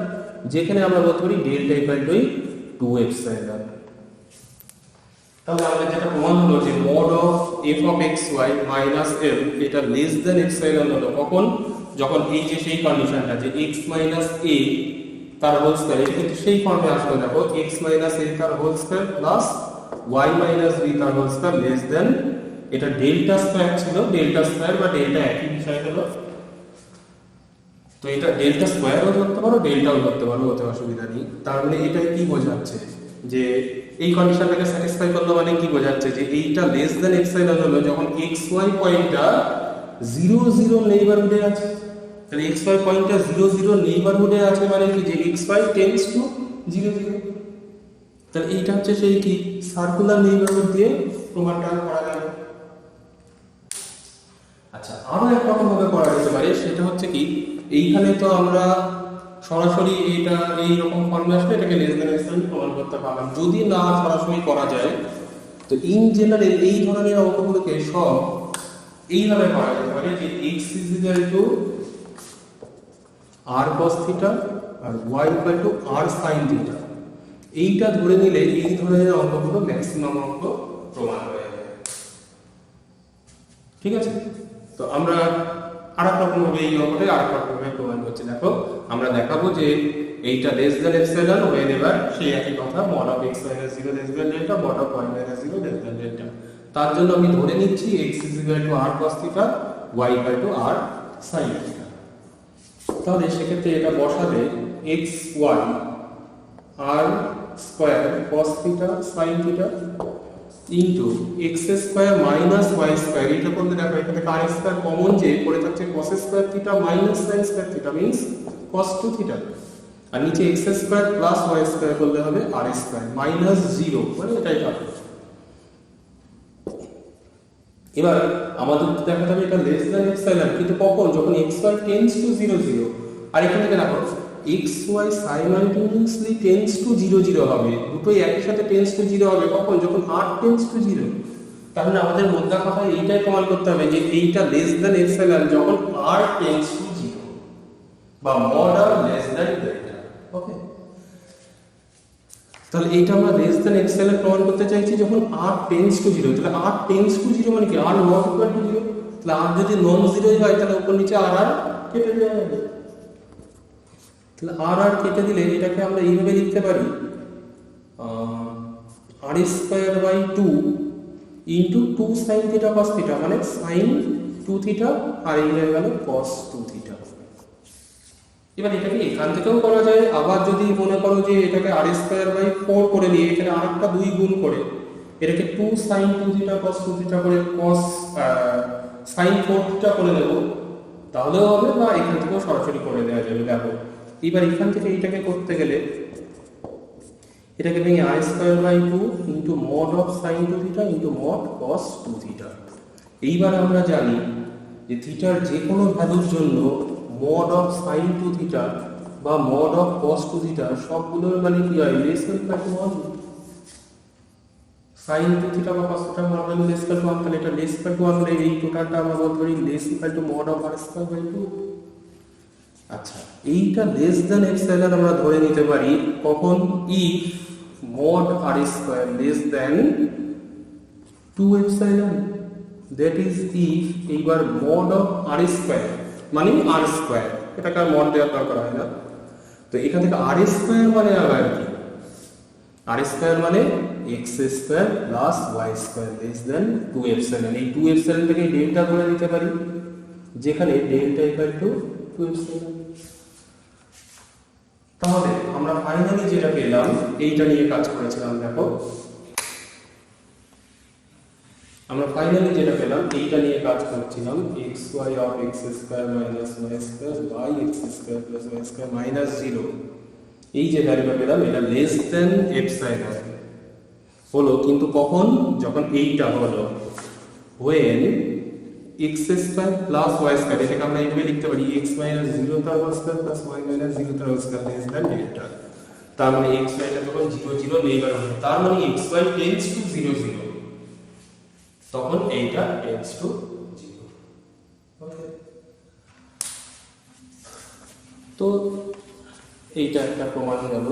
যেখানে আমরা বলতে পারি ডেল্টা ইকুয়াল টু 2 এপসাইলন। তাহলে আমাদের যেটা প্রমাণ হলো যে mod of f of xy minus l এটা লেস দেন এপসাইলন হলো কখন, যখন এই যে সেই কন্ডিশনটা যে x minus a তার হোল স্কয়ার, এটা কিন্তু সেই ফর্মে আসলো, দেখো x minus a তার whole square plus y minus b তার হোল স্কয়ার লেস দেন, এটা ডেল্টা স্কয়ার ছিল, ডেল্টা স্কয়ার বা ডেল্টা একই বিষয় হলো। তো এটা ডেল্টা স্কয়ারও ধরতে পারো ডেল্টাও ধরতে পারো, ওতে অসুবিধা নেই। তার মানে এটা কি বোঝাচ্ছে যে এই কন্ডিশনটাকে স্যাটিসফাই করলো, মানে কি বোঝাচ্ছে যে এইটা লেস দেন এপসাইলন হলো যখন xy পয়েন্টটা 0 0 নেইবারহুডে আছে। তাহলে xy পয়েন্টটা 0 0 নেইবারহুডে আছে মানে কি যে xy টেন্ডস টু 0 0। তাহলে এইটা হচ্ছে সেই কি সার্কুলার নেইবারহুড দিয়ে প্রমাণটা করা গেল। আচ্ছা, আরো এক রকম ভাবে করা যেতে পারে, সেটা হচ্ছে কি এইখানে তো আমরা সরাসরি এটা এই রকম ফর্মে আসলে এটাকে লেস দেন এপসাইলন প্রমাণ করতে পারলাম। যদি না সরাসরি করা যায় তো ইন জেনারেল এই ধরনের অঙ্কগুলোকে সব এইভাবে করা যেতে পারে যে x is equal to r cos theta আর y equal to r sin theta, এইটা ধরে নিলে এই ধরনের অঙ্কগুলো ম্যাক্সিমাম অঙ্ক প্রমাণ হয়ে যাবে। ঠিক আছে। তো আমরা আরেক রকম ভাবে এই অঙ্কটা আরেক রকম ভাবে প্রমাণ করছি। দেখো আমরা দেখাবো যে এইটা লেস দ্যান এপসাইলন হয়ে এবার সেই একই কথা mod of x minus 0 less than delta mod of y minus 0 less than delta. তার জন্য আমি ধরে নিচ্ছি x r cos theta y r sin theta. তাহলে সেক্ষেত্রে এটা বসাবে x y r square cos theta sin theta into x square minus y square. এটা করলে দেখো এখান থেকে r স্কয়ার কমন যে পড়ে থাকছে cos square theta minus sin square theta means cos 2 theta, আর নিচে x square plus y square করলে হবে r স্কয়ার মাইনাস 0, মানে এটাই পাবে। এবার আমাদের দেখাতে হবে এটা লেস দ্যান এপসাইলন, কিন্তু কখন? যখন xy টেন্ডস টু 0 0। আর এখান থেকে দেখো xy সাইমালটেনিয়াসলি টেন্ডস টু 0 0 হবে, দুটোই একই সাথে টেন্ডস টু 0 হবে। কখন? যখন r টেন্ডস টু 0। তাহলে আমাদের মোদ্দা কথা এইটাই প্রমাণ করতে হবে যে এইটা লেস দ্যান এপসাইলন যখন r টেন্ডস টু 0 বা mod r less than delta. Okay, তাহলে এইটা আমরা লেস দ্যান এপসাইলন প্রমাণ করতে চাইছি যখন r টেন্ডস টু 0। তাহলে r টেন্ডস টু 0 মানে কি? r not equal to 0। তাহলে r যদি নন 0 হয় তাহলে উপর নিচে r কেটে দেওয়া যাবে। তাহলে r কেটে দিলে এটাকে আমরা এইভাবে লিখতে পারি r square by 2 into 2 sin theta cos theta, মানে sin 2 থিটা আর এই হয়ে গেল cos 2 থিটা। এবার এটাকে এখান থেকেও করা যায়, আবার যদি মনে করো যে এটাকে r স্কয়ার বাই 4 করে নিয়ে এখানে আরেকটা 2 গুণ করে এটাকে 2 sin 2 থিটা cos 2 থিটা করে cos sin 4 থিটা করে দেব, তাহলেও হবে, বা এখান থেকেও সরাসরি করে দেওয়া যাবে। দেখো এবার এখান থেকে এইটাকে করতে গেলে এটাকে ভেঙে r square by 2 into mod of sin 2 theta into mod cos 2 theta. এইবার আমরা জানি যে থিটার যে কোনো ভ্যালুর জন্য মড অফ sin 2 থিটা বা মড অফ cos 2 থিটা সবগুলোর মানে কি হয়? Less than equal to 1। sin 2 theta বা cos theta mod value less equal to 1, তাহলে এটা লেস ইকুয়াল টু 1 হলে এই টোটালটা আমরা বলতে পারি less equal to mod of r square by 2। আচ্ছা, এইটা লেস দ্যান এপসাইলন আমরা ধরে নিতে পারি কখন? If mod r square less than 2 epsilon, that is if এইবার মড অফ r স্কয়ার মানে r স্কয়ার, এটাকে আর মড দেওয়ার দরকার হয় না। তো এখান থেকে r স্কয়ার মানে আবার কি? r স্কয়ার মানে x square plus y square less than 2 epsilon. এই 2 এপসাইলন থেকে ডেল্টা ধরে নিতে পারি, যেখানে ডেল্টা ইকুয়াল টু 2 এপসাইলন। তাহলে আমরা ফাইনালি যেটা পেলাম এইটা নিয়ে কাজ করেছিলাম। দেখো আমরা ফাইনালি যেটা পেলাম এইটা নিয়ে কাজ করছিলাম, xy of x square minus y square by x square plus y square minus 0। এই যে ভ্যালুটা পেলাম এটা লেস দ্যান এপসাইলন হলো, কিন্তু কখন? যখন এইটা হলো when x square plus y square, এটাকে আমরা এইভাবে লিখতে পারি x মাইনাস 0 তার whole square plus y minus 0 তার whole square less than delta. তার মানে x y টা যখন 0 0 নেইবার হবে, তার মানে x y টেন্ডস টু 0 0, তখন এইটা টেন্ডস টু 0। ওকে, তো এইটা একটা প্রমাণ গেল।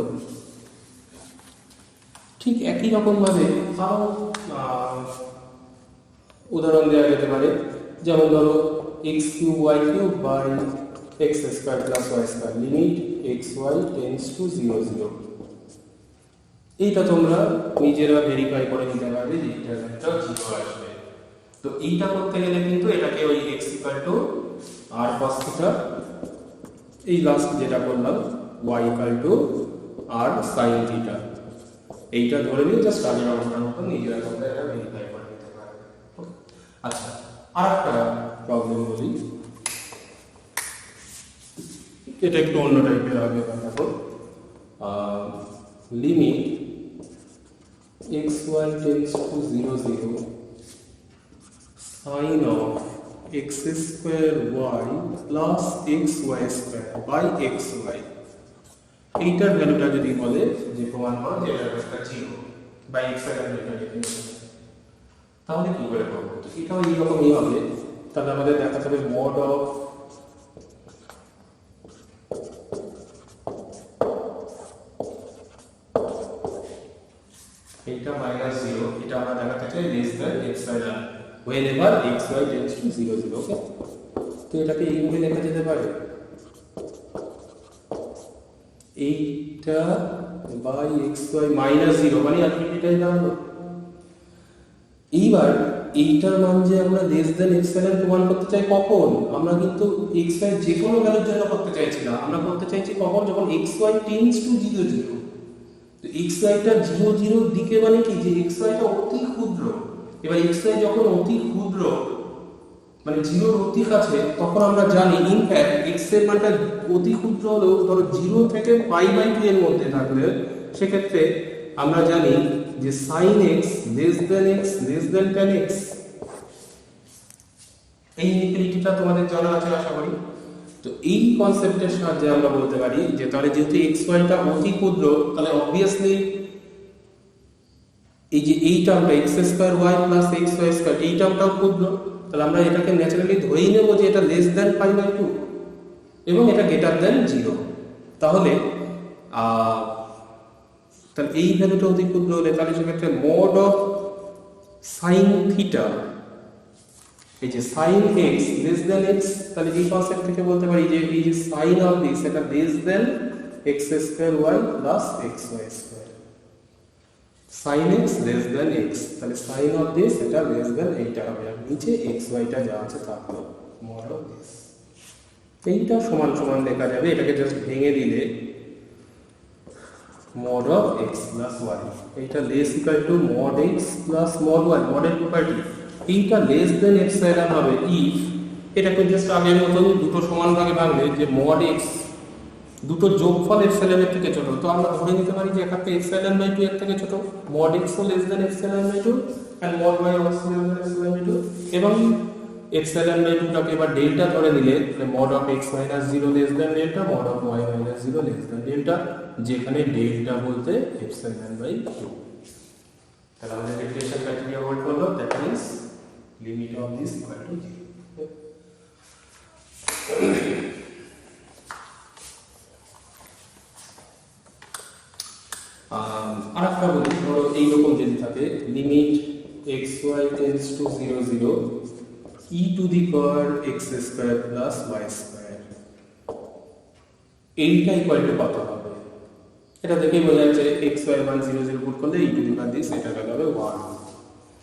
ঠিক একই রকম ভাবে আরো উদাহরণ দেওয়া যেতে পারে, যেমন ধরো x cube y cube by x square plus y square limit x y tends to 0 0। এইটা তোমরা নিজেরা ভেরিফাই করে নিতে পারবে যে এটা একটা 0 আসবে। তো এইটা করতে গেলে কিন্তু এটাকে ওই x equal two r cos theta, এই লাস্ট যেটা করলাম y equal to r sin theta, এইটা ধরে নিয়ে জাস্ট আগের অঙ্কটার মতো নিজেরা তোমরা এটা ভেরিফাই করে নিতে পারবে। আচ্ছা, আরেকটা প্রবলেম বলি, এটা একটু অন্য টাইপের হবে। দেখো limit xy tends to 0 0 sin of x square y plus xy square by xy। এইটার ভ্যালুটা যদি বলে যে প্রমাণ করো যে এটা একটা 0 বাই x এর ভ্যালুটা লিখে, তাহলে কি করে করব? তো এটাও এইরকমই হবে। তাহলে আমাদের দেখাতে হবে মড অফ এইটা মাইনাস 0, এটা আমরা দেখাতে চাই less than epsilon. whenever xy tends to 0 0 ওকে। তো এটাকে এইভাবে লেখা যেতে পারে, এইটা বাই xy মাইনাস 0 মানে আলটিমেটটাই দাঁড়ালো। এইবার এইটার মান যে আমরা লেস দেন xy এর প্রমাণ করতে চাই কখন, আমরা কিন্তু xy যে কোনো ভ্যালুর জন্য করতে চাইছি না, আমরা করতে চাইছি কখন, যখন xy টেন্ডস টু 0 0। তো xy টা 0 0 দিকে মানে কি, যে xy টা অতি ক্ষুদ্র। এবার xy যখন অতি ক্ষুদ্র মানে 0 এর অতি কাছে, তখন আমরা জানি ইনফ্যাক্ট x এর মানটা অতি ক্ষুদ্র হলেও ধরো 0 থেকে π/2 এর মধ্যে থাকলে সেক্ষেত্রে আমরা জানি যে sin x less than x less than tan x। এই ইনফিনিটিটা তোমাদের জানা আছে আশা করি। তো এই কনসেপ্টের সাহায্যে আমরা বলতে পারি যে তাহলে যেহেতু xy টা অতি ক্ষুদ্র, তাহলে অবভিয়াসলি এই যে এই টার্মটা x² y + xy² এই টার্মটাও ক্ষুদ্র, তাহলে আমরা এটাকে ন্যাচারালি ধরেই নেব যে এটা লেস দ্যান π/2 এবং এটা গ্রেটার দ্যান 0। তাহলে তাহলে এই ভ্যালুটা অতি ক্ষুদ্র হলে তাহলে সেক্ষেত্রে মড অফ সাইন থিটা, এই যে sine x less than x, তাহলে এই কনসেপ্ট থেকে বলতে পারি যে এই যে সাইন অফ দিস এটা less than x² y + xy²। sin x less than x, তাহলে sin of this এটা less than এইটা হবে, আর নিচে xy টা যা আছে তা হবে mod of this। এইটা সমান সমান লেখা যাবে, এটাকে জাস্ট ভেঙে দিলে mod of x plus y, এইটা less equal to mod x plus mod y, mod এর প্রপার্টি। এইটা less than epsilon হবে if এটাকে জাস্ট আগের মতো দুটো সমান ভাগে ভাঙলে যে mod x দুটো যোগফল এপসাইলন এর থেকে ছোট, তো আমরা ধরে নিতে পারি যে এখানে epsilon/2 এর থেকে ছোট, mod x O less than epsilon/2 and mod y also less than epsilon/2, এবং epsilon/2 টাকে এবার ডেল্টা ধরে নিলে mod of x - 0 less than delta, mod of y - 0 less than delta, যেখানে ডেল্টা বলতে epsilon/2। তাহলে আমাদের ডেফিনিশন ক্রাইটেরিয়া হোল্ড করলো, that means limit of this equal to 0। আরেকটা বলি, ধরো এইরকম যদি থাকে limit xy tends to 0 0 e two the power x² plus y², এইটা ইকুয়াল টু কত হবে? এটা দেখেই বোঝা যাচ্ছে xy মান 0 0 পুট করলে e two the power this এটা গেল 1।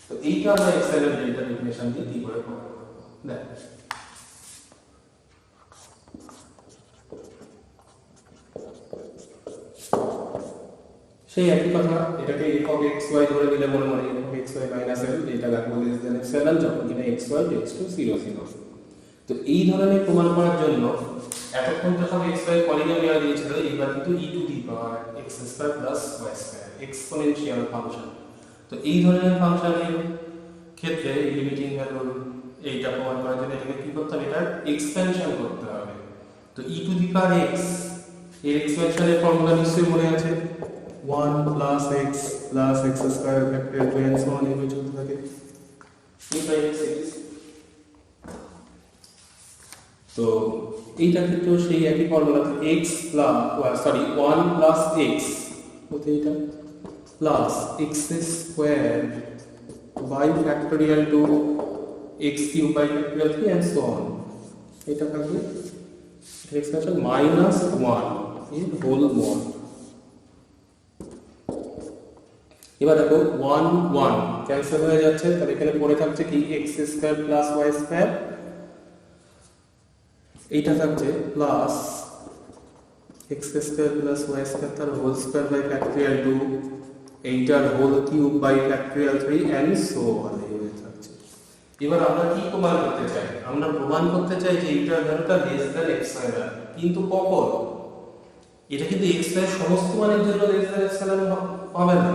তো এইটা আমরা এক্সাইলেন্ট ডেল্টা ডেফিনিশন দিয়ে কি করে করব দেখ। সেই একই কথা, এটাকে একক xy ধরে নিলে মনে মনে একক xy মাইনাস l, এটা রাখবো লেস দেন এপসাইলন যখন কিনা xy টেন্ডস টু 0 0। তো এই ধরনের প্রমাণ করার জন্য এতক্ষণ তো সব xy পলিনোমিয়াল দিয়েছিল, এবার কিন্তু e two the power x² plus y² exponential function. তো এই ধরনের ফাংশনের ক্ষেত্রে লিমিটিং ভ্যালু এইটা প্রমাণ করার জন্য এটাকে কি করতে হবে, এটা এক্সপেনশন করতে হবে। তো e two the power x এর এক্সপেনশনের ফর্মুলা নিশ্চয়ই মনে আছে, 1 plus x plus x square factorial 2 and so on এভাবে চলতে থাকে। তো এইটা কিন্তু সেই একই formula, x plus 1 plus x হতে এটা plus x square by factorial 2 x cube by factorial 3 and so on, এটা থাকবে এটা expression minus 1 in whole mod। এবার দেখো 1 1 ক্যান্সেল হয়ে যাচ্ছে, তাহলে এখানে পড়ে থাকছে কি x² প্লাস y², এইটা থাকছে প্লাস x² প্লাস y² তার হোল স্কয়ার বাই ফ্যাক্টরিয়াল 2, এইটার whole cube by factorial 3 and so on এইভাবে থাকছে। এবার আমরা কি প্রমাণ করতে চাই? আমরা প্রমাণ করতে চাই যে এইটার ভ্যালুটা লেস দ্যান এপসাইলন, কিন্তু কখন? এটা কিন্তু x এর সমস্ত মানের জন্য লেস দ্যান এপসাইলন হবে না।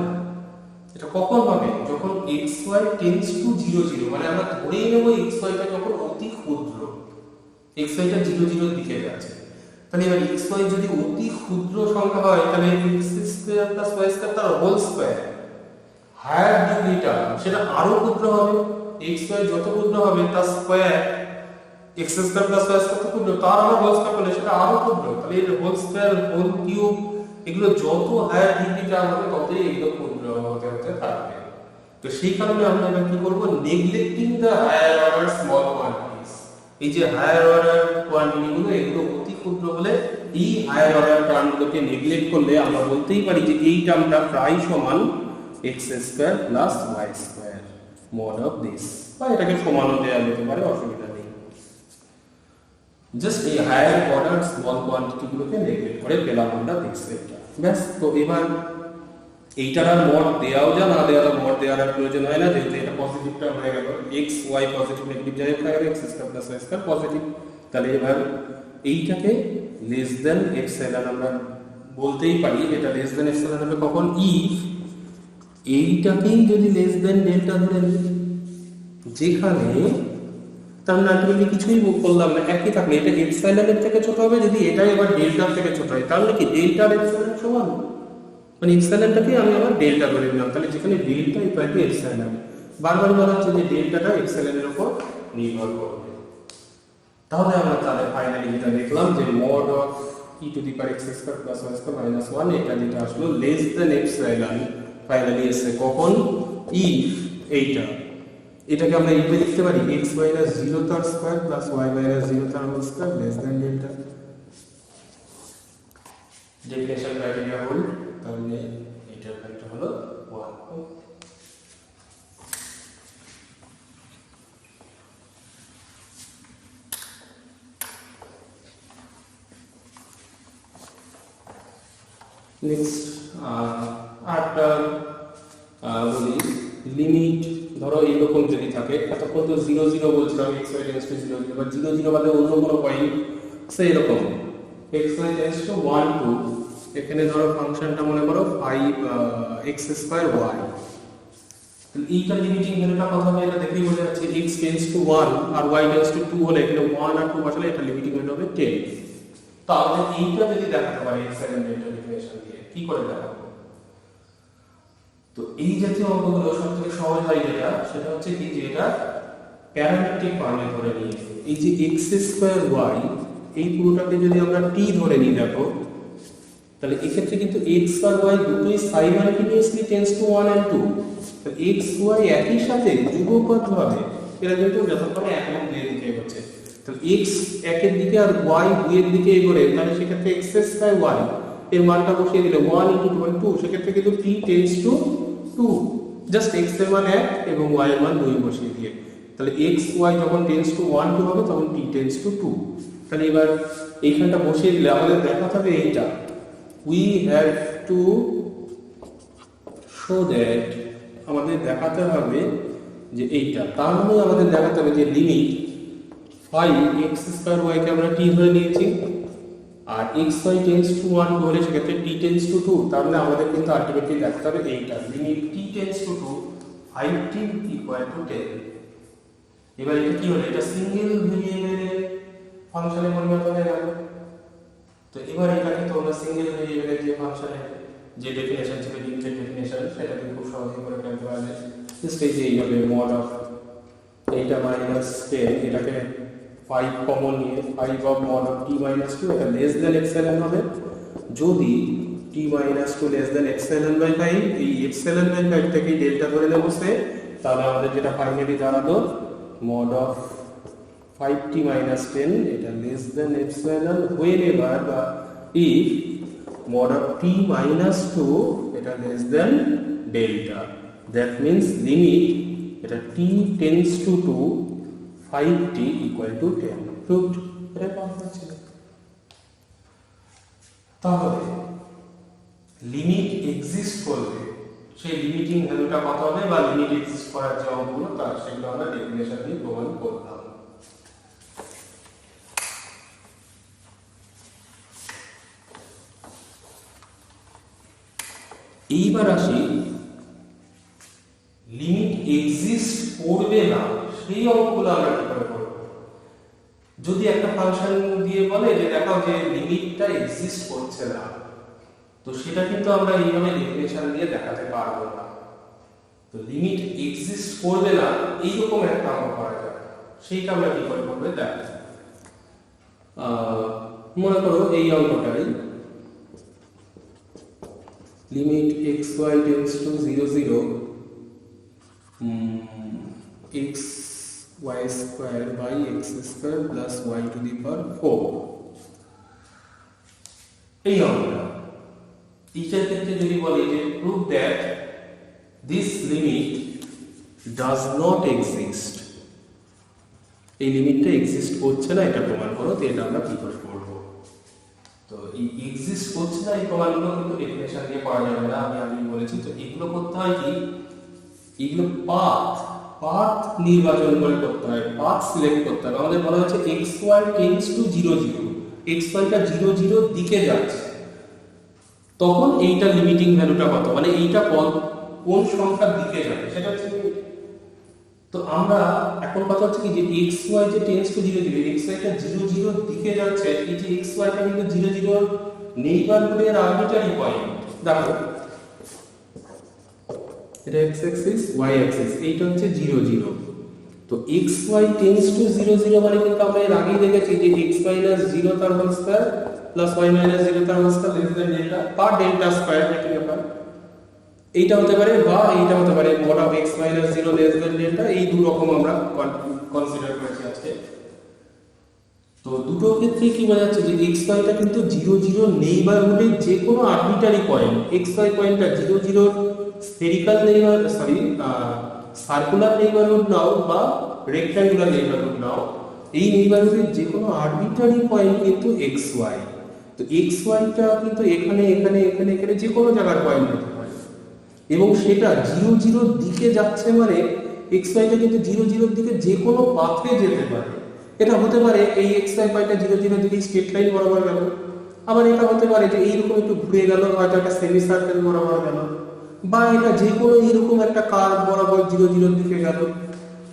এটা কখন হবে? যখন xy টেন্ডস টু 0 0, মানে আমরা ধরেই নেব xy টা যখন অতি ক্ষুদ্র, xy টা 0 0 এর দিকে যাচ্ছে। তাহলে এবার xy যদি অতি ক্ষুদ্র সংখ্যা হয়, তাহলে x² প্লাস y² তার হোল স্কয়ার হায়ার ডিগ্রিটা সেটা আরো ক্ষুদ্র হবে। xy যত ক্ষুদ্র হবে তার স্কয়ার x² প্লাস y² তত ক্ষুদ্র, তার আবার হোল স্কয়ার করলে সেটা আরো ক্ষুদ্র। তাহলে এর হোল স্কয়ার হোল কিউব এগুলো যত হায়ার ডিগ্রিটা হবে ততই এগুলো ক্ষুদ্র হতে হতে থাকবে। তো সেই কারণে আমরা এবার কি করব, neglecting the higher order small quantities. এই যে হায়ার অর্ডার কোয়ান্টিটি গুলো এগুলো অতি ক্ষুদ্র বলে এই হায়ার অর্ডার টার্মগুলোকে নেগলেক্ট করলে আমরা বলতেই পারি যে এই টার্মটা প্রায় সমান x square plus y square mod of this, বা এটাকে সমানও দেওয়া যেতে পারে, অসুবিধা নেই। জাস্ট এই হায়ার অর্ডার স্মল কোয়ান্টিটি গুলোকে নেগলেক্ট করে পেলাম আমরা দিস এটা। ব্যাস, তো এবার এইটার আর মড দেওয়াও যা না দেওয়া মড দেওয়ার আর প্রয়োজন হয় না, যেহেতু এটা পজিটিভ টার্ম হয়ে গেল, x y পজিটিভ নেগেটিভ যাই হোক হয়ে গেল, x square plus y square positive. তাহলে এবার এইটাকে লেস দেন এপসাইলন আমরা বলতেই পারি, এটা লেস দেন এপসাইলন হবে কখন, ইফ এইটাকেই যদি লেস দেন ডেল্টা ধরে নিই, যেখানে তার মানে আলটিমেটলি কিছুই করলাম না, একই থাকলে এটা এপসাইলনের থেকে ছোট হবে, যদি এটা এবার ডেল্টার থেকে ছোট হয় তাহলে কি ডেল্টা আর এপসাইলন সমান, মানে এপসাইলনটাকে আমি আবার ডেল্টা ধরে নিলাম, তাহলে যেখানে ডেল্টা ইকুয়াল টু এপসাইলন, বারবার বলা হচ্ছে যে ডেল্টাটা এপসাইলনের উপর নির্ভর করবে। তাহলে আমরা তাহলে ফাইনালি যেটা দেখলাম যে mod of e two the power x square plus y square minus 1, এটা যেটা আসলো লেস দেন এপসাইলন, ফাইনালি এসে কখন, ইফ এইটা, এটাকে আমরা এইভাবে লিখতে পারি x মাইনাস 0 তার স্কয়ার প্লাস y মাইনাস 0 তার whole square less than delta. Definition criteria hold, তাহলে এটার ভ্যালুটা হলো 1। নেক্সট আরেকটা বলি, লিমিট ধরো এইরকম যদি থাকে, এতক্ষণ তো 0 0 বলছিলাম x y টেন্ডস টু 0 0, বা 0 0 বাদে অন্য কোনো পয়েন্ট সেই এরকম x y টেন্ডস টু 1 2, এখানে ধরো ফাংশনটা মনে করো 5 x স্কয়ার y, তাহলে এইটা লিমিটিং ভ্যালুটা কত হবে এটা দেখেই বোঝা যাচ্ছে, x টেন্ডস টু 1 আর y টেন্ডস টু 2 হলে এখানে 1 আর 2 বসালে এটা লিমিটিং ভ্যালু হবে 10। তাহলে এইটা যদি দেখাতে পারি এক্সাইলেন্ট ডেল্টা ডেফিনিশন দিয়ে, কি করে দেখাবো? তো এই জাতীয় অঙ্কগুলো সবথেকে সহজ হয় যেটা, সেটা হচ্ছে কি যে এটা প্যারামেট্রিক ফর্মে ধরে নিয়ে, এই যে x স্কয়ার y এই পুরোটাকে যদি আমরা t ধরে নিই দেখো, তাহলে এই ক্ষেত্রে কিন্তু x আর y দুটোই সাইমালটেনিয়াসলি টেন্ডস টু 1 and 2, তো x y একই সাথে যুগপৎভাবে এরা কিন্তু যথাক্রমে এক এবং দুই দিকে এগোচ্ছে, তাহলে x একের দিকে আর y দুইয়ের দিকে এগোলে তাহলে সেক্ষেত্রে x স্কয়ার y এর মানটা বসিয়ে দিলে 1 into 2 and 2, সেক্ষেত্রে কিন্তু t tends to 2, just x এর মান 1 এবং y এর মান 2 বসিয়ে দিয়ে, তাহলে x y যখন টেন্ডস টু 1 2 হবে তখন t টেন্ডস টু 2। তাহলে এবার এইখানটা বসিয়ে দিলে আমাদের দেখাতে হবে এইটা, we have to show that, আমাদের দেখাতে হবে যে এইটা, তার মানে আমাদের দেখাতে হবে যে লিমিট 5 x স্কয়ার y কে আমরা t ধরে নিয়েছি, আর x y টেন্ডস টু 1 ধরে সেক্ষেত্রে t টেন্ডস টু 2, তার মানে আমাদের কিন্তু আলটিমেটলি দেখাতে হবে এইটা, limit t tends to 2 5t equal to 10। এবার এটা কি হলো, এটা সিঙ্গেল ভেরিয়েবলের ফাংশনে পরিবর্তন হয়ে গেল। তো এবার এটাকে তোমরা সিঙ্গেল ভেরিয়েবলের যে ফাংশনের যে ডেফিনিশন ছিল, লিমিটেড ডেফিনিশন, সেটাকে খুব সহজে করে ফেলতে পারবে। জাস্ট এই যে এইভাবে মড অফ এইটা মাইনাস 10, এটাকে 5 কমন নিয়ে 5 of mod of t minus 2, এটা লেস দেন এপসাইলন হবে, যদি t minus 2 less than epsilon by 5, এই এপসাইলন বাই 5 থেকে ডেল্টা ধরে নেব সে, তাহলে আমাদের যেটা ফাইনালি দাঁড়ালো মড অফ 5t minus 10, এটা less than epsilon whenever বা if mod of t minus 2 এটা less than delta, that means limit এটা t tends to 2 5t equal to 10 proved। এটা কনফার্ম ছিল। তাহলে লিমিট এক্সিস্ট করলে সেই লিমিটিং ভ্যালুটা কত হবে, বা লিমিট এক্সিস্ট করার যে অঙ্কগুলো তার সেগুলো আমরা ডেফিনেশন দিয়ে প্রমাণ করলাম। এইবার আসি লিমিট এক্সিস্ট করবে না সেই অঙ্কগুলো আমরা কি করে করব। যদি একটা ফাংশন দিয়ে বলে যে দেখাও যে লিমিটটা এক্সিস্ট করছে না, তো সেটা কিন্তু আমরা এইভাবে ডেফিনেশন দিয়ে দেখাতে পারবো না। তো লিমিট এক্সিস্ট করবে না এইরকম একটা অঙ্ক করা যায়, সেইটা আমরা কি করে করবে দেখ, মনে করো এই অঙ্কটাই limit x y tends to 0 0 y square by x square plus y to the power 4। এই অঙ্কটা টিচার ক্ষেত্রে যদি বলে যে prove that this limit does not exist, এই লিমিটটা এক্সিস্ট করছে না এটা প্রমাণ করো, তো এটা আমরা কি করে করব। তো এই এক্সিস্ট করছে না এই প্রমাণগুলো কিন্তু ডেফিনেশন দিয়ে পড়া যাবে না, আমি বলেছি। তো এগুলো করতে হয় কি, এগুলো পাথ নির্বাচন করে করতে হয়, পাথ সিলেক্ট করতে হবে। আমাদের বলা হচ্ছে xy টেন্ডস টু 0 0, xy টা 0 0 দিকে যাচ্ছে, তখন এইটা লিমিটিং ভ্যালুটা কত, মানে এইটা কোন সংখ্যার দিকে যাবে সেটা হচ্ছে limit। তো আমরা এখন কথা হচ্ছে কি যে xy যে টেন্ডস টু 0 0, xy টা 0 0 দিকে যাচ্ছে, এই যে xy টা কিন্তু 0 0 নেইবারহুডের আরবিটারি পয়েন্ট। দেখো এটা x অ্যাক্সিস y অ্যাক্সিস, এইটা হচ্ছে 0 0। তো xy টেন্ডস টু 0 0 মানে কিন্তু আমরা এর আগেই দেখেছি যে x - 0 তার হোল স্কয়ার প্লাস y - 0 তার whole square less than delta বা ডেল্টা স্কয়ার, একই ব্যাপার। এইটা হতে পারে বা এইটা হতে পারে mod of x - 0 less than delta, এই দুই রকম আমরা কনসিডার করেছি আজকে। তো দুটো ক্ষেত্রে কি বোঝাচ্ছে যে xy টা কিন্তু 0 0 নেইবারহুডের যে কোনো আরবিটারি পয়েন্ট, xy পয়েন্টটা 0 0 স্ফেরিক্যাল সার্কুলার নেইবারহুড নাও বা রেক্ট্যাঙ্গুলার নেইবারহুড নাও, এই নেইবারহুডের যে কোনো আরবিটারি পয়েন্ট কিন্তু xy। তো xy টা কিন্তু এখানে এখানে এখানে এখানে যে কোনো জায়গার পয়েন্ট হতে পারে, এবং সেটা 0 0 দিকে যাচ্ছে মানে xy টা কিন্তু 0 0 দিকে যে কোনো পাথে যেতে পারে। এটা হতে পারে এই xy পয়েন্টটা 0 0 দিকে স্ট্রেট লাইন বরাবর গেল, আবার এটা হতে পারে যে এইরকম একটু ঘুরে গেল, হয়তো একটা সেমি সার্কেল বরাবর গেল, বা এটা যে কোনো এইরকম একটা কার্ভ বরাবর 0 0 দিকে গেল।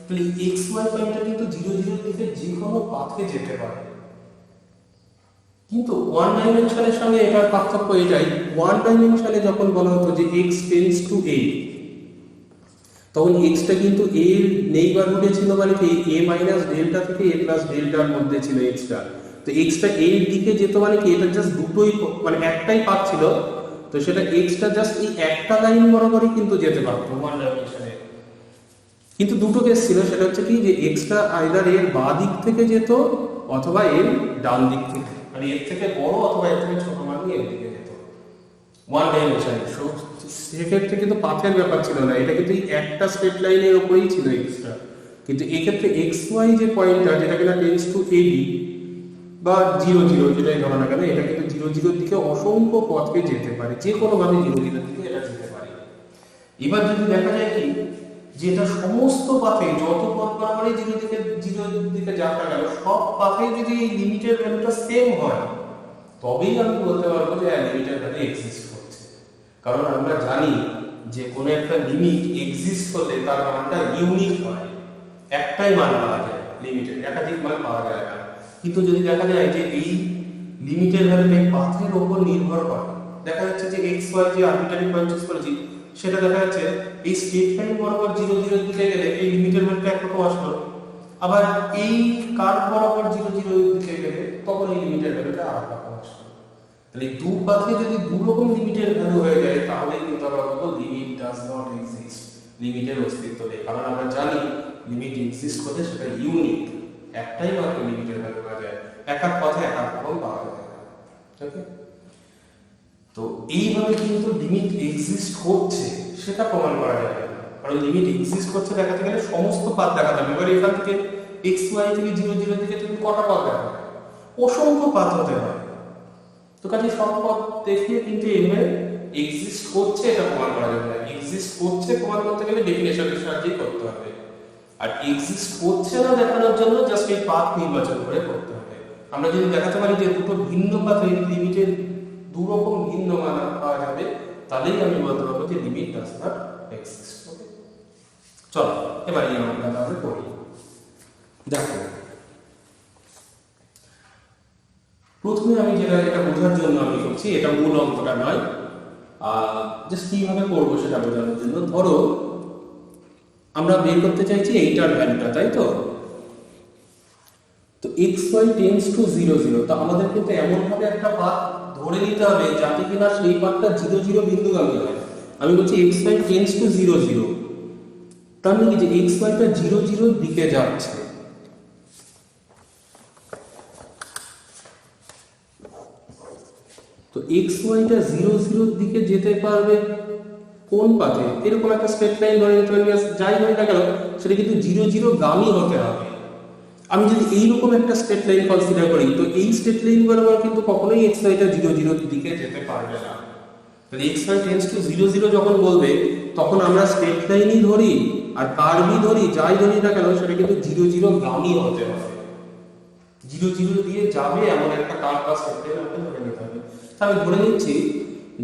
তাহলে xy পয়েন্টটা কিন্তু 0 0 দিকে যে কোনো পাথে যেতে পারে। কিন্তু ওয়ান ডাইমেনশনের সঙ্গে এটার পার্থক্য এটাই, ওয়ান ডাইমেনশনে যখন বলা হতো যে x টেন্ডস টু a, তখন x টা কিন্তু a এর নেইবারহুডে ছিল, মানে কি a মাইনাস ডেল্টা থেকে a প্লাস ডেল্টার মধ্যে ছিল x টা। তো x টা a এর দিকে যেত মানে কি এটা জাস্ট দুটোই, মানে একটাই পাথ ছিল, তো সেটা x টা জাস্ট এই একটা লাইন বরাবরই কিন্তু যেতে পারতো ওয়ান ডাইমেনশনে। কিন্তু দুটো কেস ছিল, সেটা হচ্ছে কি যে x টা আইদার এর বাঁ দিক থেকে যেত অথবা এর ডান দিক থেকে, মানে এর থেকে বড় অথবা এর থেকে ছোট মানে এর দিকে যেত ওয়ান ডাইমেনশনে। সেক্ষেত্রে কিন্তু পাথের ব্যাপার ছিল না, এটা কিন্তু একটা স্ট্রেট লাইনের উপরেই ছিল এক্সট্রা। কিন্তু এক্ষেত্রে xy যে পয়েন্টটা, যেটা কিনা টেন্ডস টু ab বা 0 0 যেটাই ধরো না কেন, এটা কিন্তু 0 0 দিকে অসংখ্য পথে যেতে পারে, যে কোনো ভাবে 0 0 দিকে এটা যেতে পারে। এবার যদি দেখা যায় কি যে এটা সমস্ত পাথে, যত পথ বরাবরই 0 দিকে যাক না কেন, সব পাথে যদি এই লিমিটের ভ্যালুটা সেম হয়, তবেই আমি বলতে পারবো যে লিমিটের ভ্যালু এক্সিস্ট করছে। কারণ আমরা জানি যে কোনো একটা লিমিট এক্সিস্ট হলে তার মানটা ইউনিক হয়, একটাই মান পাওয়া যায়, লিমিটের একাধিক মান পাওয়া যায় না। কিন্তু যদি দেখা যায় যে এই লিমিটের ভ্যালুটা এই পাথের উপর নির্ভর করে, দেখা যাচ্ছে যে xy যে আরবিটারি পয়েন্ট চুজ করেছি, সেটা দেখা যাচ্ছে এই স্ট্রেট লাইন বরাবর 0 0 দিকে গেলে এই লিমিটের ভ্যালুটা একরকম আসলো, আবার এই কার্ভ বরাবর 0 0 দিকে গেলে তখন এই লিমিটের ভ্যালুটা আলাদা রকম আসলো। তাহলে দু পাথে যদি দু রকম লিমিটের ভ্যালু হয়ে যায়, তাহলে কিন্তু আমরা বলবো লিমিট ডাজ নট এক্সিস্ট, লিমিটের অস্তিত্ব নেই। কারণ আমরা জানি লিমিট এক্সিস্ট করলে সেটা ইউনিক, একটাই মাত্র লিমিটের ভ্যালু পাওয়া যায়, এক এক পথে এক এক রকম পাওয়া যায়। ওকে, তো এইভাবে কিন্তু লিমিট এক্সিস্ট করছে সেটা প্রমাণ করা যাবে না, কারণ লিমিট এক্সিস্ট করছে দেখাতে গেলে সমস্ত পাথ দেখাতে হবে। এবার এখান থেকে xy থেকে 0 0 দিকে তুমি কটা পথ দেখাবে, অসংখ্য পাথ হতে হয়। তো কাজে সব পথ দেখিয়ে কিন্তু এভাবে এক্সিস্ট করছে এটা প্রমাণ করা যাবে না। এক্সিস্ট করছে প্রমাণ করতে গেলে ডেফিনেশনের সাহায্যেই করতে হবে, আর এক্সিস্ট করছে না দেখানোর জন্য জাস্ট এই পাথ নির্বাচন করে করতে হবে। আমরা যদি দেখাতে পারি যে দুটো ভিন্ন পাথে লিমিটের দু রকম ভিন্ন মান পাওয়া যাবে, তাহলেই আমি বলতে পারবো যে লিমিট ডাজ নট এক্সিস্ট। ওকে, চলো এবার এই অঙ্কটা তাহলে করি। দেখো প্রথমে আমি যেটা এটা বোঝার জন্য আমি করছি, এটা মূল অঙ্কটা নয়, জাস্ট কিভাবে করবো সেটা বোঝানোর জন্য। ধরো আমরা বের করতে চাইছি এইটার ভ্যালুটা, তাই তো? তো xy টেন্ডস টু 0 0, তো আমাদের কিন্তু এমন ভাবে একটা পাথ ধরে নিতে হবে যাতে কিনা সেই পাথটা 0 0 বিন্দুগামী হয়। আমি বলছি xy টেন্ডস টু 0 0, তার মানে কি যে xy টা 0 0 দিকে যাচ্ছে, তো এক্স ওয়াইটা 0 0 দিকে যেতে পারবে কোন পাথে? এরকম একটা স্ট্রেট লাইন ধরে নিতে পারি, যাই হয় না কেন সেটা কিন্তু 0 0 গামী হতে হবে। আমি যদি এইরকম একটা স্ট্রেট লাইন কনসিডার করি, তো এই স্ট্রেট লাইন বরাবর কিন্তু কখনোই এক্স ওয়াইটা 0 0 দিকে যেতে পারবে না। তাহলে এক্স ওয়াই টেন্ডস টু 0 0 যখন বলবে, তখন আমরা স্ট্রেট লাইনই ধরি আর কার্ভই ধরি, যাই ধরি না কেন সেটা কিন্তু 0 0 গামী হতে হবে। 0 0 দিয়ে যাবে এমন একটা কার্ভ বা স্ট্রেট লাইন আমাকে ধরে নিতে হবে। আমি ধরে নিচ্ছি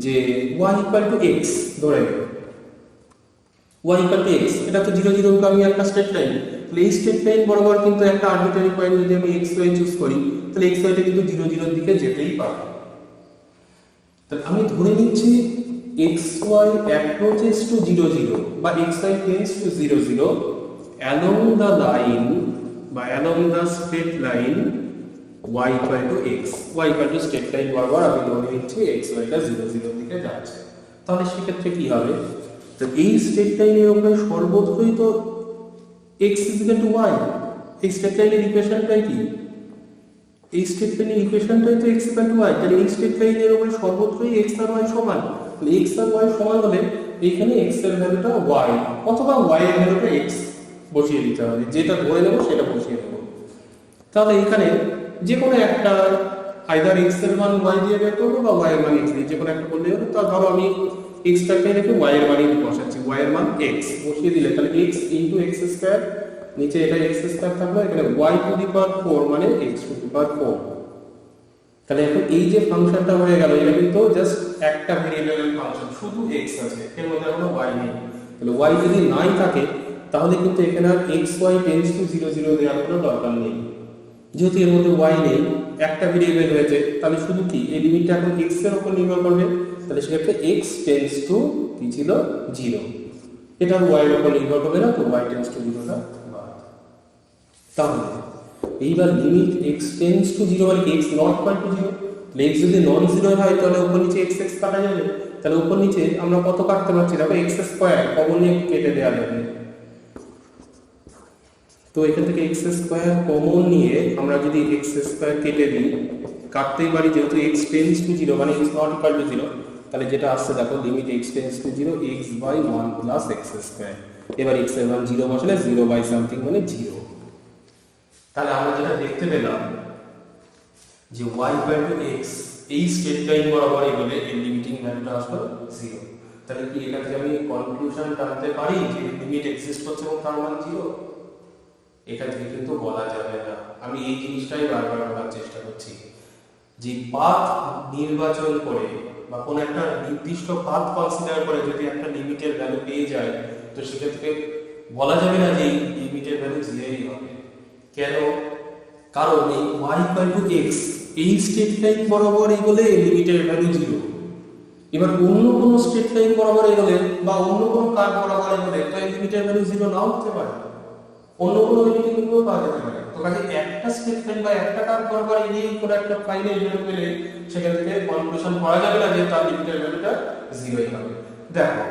যে y = x, ধরে নেব y = x, এটা তো 0 0 গামী একটা স্ট্রেট লাইন। তাহলে এই স্ট্রেট লাইন বরাবর কিন্তু একটা আরবিটারি পয়েন্ট যদি আমি x y চুজ করি, তাহলে x y টা কিন্তু 0 0 দিকে যেতেই পারে। তাহলে আমি ধরে নিচ্ছি x y approaches to 0 0 বা x y tends to 0 0 along the line বা along the straight line y = x, y = straight line বরাবর আমি ধরে নিচ্ছি x y টা 0 0 দিকে যাচ্ছে। তাহলে সেক্ষেত্রে কি হবে? তো এই স্ট্রেট লাইনের উপরে সর্বত্রই তো x = y, এই স্ট্রেট লাইনের ইকুয়েশনটাই কি? এই স্ট্রেট লাইনের ইকুয়েশনটাই তো x = y। তাহলে এই স্ট্রেট লাইনের উপরে সর্বত্রই x আর y সমান। তাহলে x আর y সমান হলে এখানে x এর ভ্যালুটা y অথবা y এর ভ্যালুটা x বসিয়ে দিতে হবে, যেটা ধরে নেব সেটা বসিয়ে দেব। তাহলে এখানে যে কোনো একটা আইদার x এর মান y দিয়ে বের করব বা y এর মান x দিয়ে, যে কোনো একটা করলে হবে। তো ধরো আমি x টাকে রেখে y এর মানই বসাচ্ছি, y এর মান x বসিয়ে দিলে তাহলে x * x², নিচে এটা x² থাকলো, এখানে y⁴ মানে x⁴। তাহলে এখন এই যে ফাংশনটা হয়ে গেল, এটা কিন্তু জাস্ট একটা ভেরিয়েবলের ফাংশন, শুধু x আছে, এর মধ্যে কোনো y নেই। তাহলে y যদি নাই থাকে তাহলে কিন্তু এখানে আর x y টেন্ডস টু 0 0 দেওয়ার কোনো দরকার নেই। যেহেতু এর মধ্যে y নেই, একটা ভেরিয়েবল হয়েছে, তাহলে শুধু কি এই লিমিটটা এখন x এর উপর নির্ভর করবে। তাহলে সেক্ষেত্রে x টেন্ডস টু কি ছিল 0, এটা y এর উপর নির্ভর করবে না, তো y টেন্ডস টু 0 টা বাদ। তাহলে এইবার লিমিট x টেন্ডস টু 0 মানে x not equal to 0। x যদি নন জিরো হয় তাহলে উপর নিচে x x কাটা যাবে। তাহলে উপর নিচে আমরা কত কাটতে পারছি? দেখো x² কমন নিয়ে কেটে দেওয়া যাবে। তো এখান থেকে x² কমন নিয়ে আমরা যদি x² কেটে দিই, কাটতেই পারি, যেহেতু x টেন্ডস টু 0 মানে x নট ইকুয়াল টু 0। তাহলে যেটা আসছে দেখো, limit x tends to 0 x/1 + x²। এবার x এর মান 0 বসালে 0/সামথিং মানে 0। তাহলে আমরা যেটা দেখতে পেলাম যে y = x, এই স্ট্রেট লাইন বরাবর এগোলে এর লিমিটিং ভ্যালুটা আসবে 0। তাহলে কি এটা থেকে আমি কনক্লুশন টানতে পারি যে লিমিট এক্সিস্ট করছে এবং তার মান 0? এটা থেকে কিন্তু বলা যাবে না। আমি এই জিনিসটাই বারবার বলার চেষ্টা করছি যে পাথ নির্বাচন করে বা কোন একটা নির্দিষ্ট পাথ কনসিডার করে যদি একটা লিমিটের ভ্যালু পেয়ে যায়, তো সেক্ষেত্রে বলা যাবে না যে এই লিমিটের ভ্যালু 0ই হবে। কেন? কারণ এই y = x, এই স্ট্রেট লাইন বরাবর এগোলে লিমিটের ভ্যালু 0। এবার অন্য কোনো স্ট্রেট লাইন বরাবর এগোলে বা অন্য কোনো কার্ভ বরাবর এগোলে তো এই লিমিটের ভ্যালু 0 নাও হতে পারে, অন্য কোনো লিমিটিং ভ্যালু পাওয়া যেতে পারে। তো কাজে একটা স্ট্রেট লাইন বা একটা কার্ভ বরাবর এগিয়ে কোনো একটা ফাইনাল ভ্যালু পেলে সেখান থেকে কনক্লুশন করা যাবে না যে তার লিমিটের ভ্যালুটা 0ই হবে। দেখো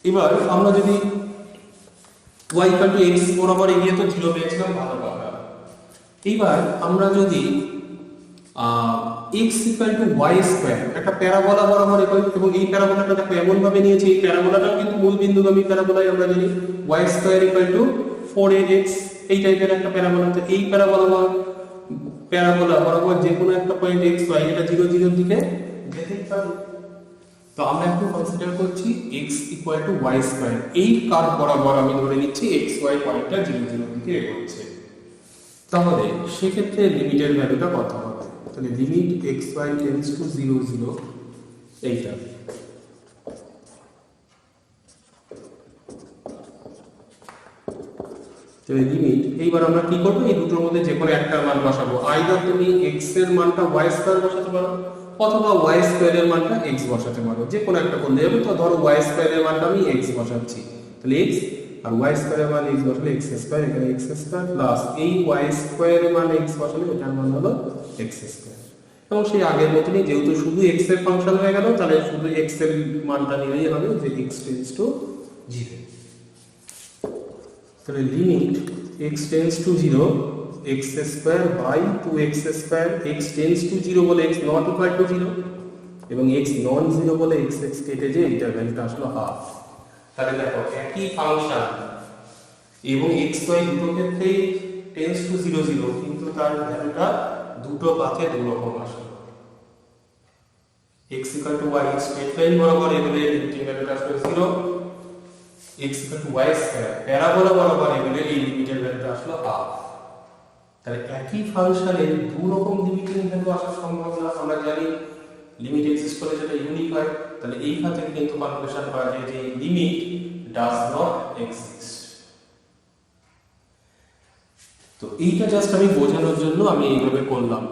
এবার আমরা যদি y = x বরাবর এগিয়ে তো 0 পেয়েছিলাম, ভালো কথা। এইবার আমরা যদি x = y², একটা প্যারাবোলা বরাবর এগোই, এবং এই প্যারাবোলাটা দেখো এমন ভাবে নিয়েছি, এই প্যারাবোলাটাও কিন্তু মূল বিন্দুগামী প্যারাবোলাই আমরা জানি, y² = 4ax, এই টাইপের একটা প্যারাবোলা। তো এই প্যারাবোলা বরাবর যে কোনো একটা পয়েন্ট x y, এটা 0 0 দিকে যেতেই পারে। তো আমরা এখন কনসিডার করছি x = y², এই কার্ভ বরাবর আমি ধরে নিচ্ছি x y পয়েন্টটা 0 0 দিকে এগোচ্ছে। তাহলে সেক্ষেত্রে লিমিটের ভ্যালুটা কত হবে? তাহলে limit x y tends to 0 0, এইটা। তাহলে লিমিট, এইবার আমরা কি করব? এই দুটোর মধ্যে যে কোনো একটা মান বসাবো। আইদার তুমি x এর মানটা y² বসাতে পারো অথবা y² এর মানটা x বসাতে পারো, যে কোনো একটা করলে হবে। তো ধরো y² এর মানটা আমি x বসাচ্ছি, তাহলে x, আর y² এর মান x বসালে x², এখানে x² প্লাস এই y² এর মান x বসালে এটার মান হলো x²। এবং সেই আগের মতনই, যেহেতু শুধু x এর ফাংশন হয়ে গেল, তাহলে শুধু x এর মানটা নিলেই হবে যে x টেন্ডস টু 0। তাহলে limit x tends to 0 x square by 2x square, x tends to 0 বলে x নট ইকুয়াল টু 0 এবং x নন 0 বলে x কেটে যে এইটার ভ্যালুটা আসলো হাফ। তাহলে দেখো একই ফাংশন এবং x y দুটো ক্ষেত্রেই টেন্ডস টু 0 0 কিন্তু তার ভ্যালুটা দুটো পাথে দুই রকম আসলো। x equal to y straight line বরাবর এগুলো লিমিটিং ভ্যালুটা আসলো 0, x equal to y square parabola বরাবর এগুলো এই লিমিটের ভ্যালুটা আসলো হাফ। তাহলে একই ফাংশনের দুই রকম লিমিটিং ভ্যালু আসা সম্ভব না। আমরা জানি লিমিট এক্সিস্ট করলে যেটা ইউনিক হয়। তাহলে এই ক্ষেত্রে কিন্তু কনক্লুশন করা যায় যে লিমিট ডাজ নট এক্সিস্ট। তো এইটা জাস্ট আমি বোঝানোর জন্য আমি এইভাবে করলাম।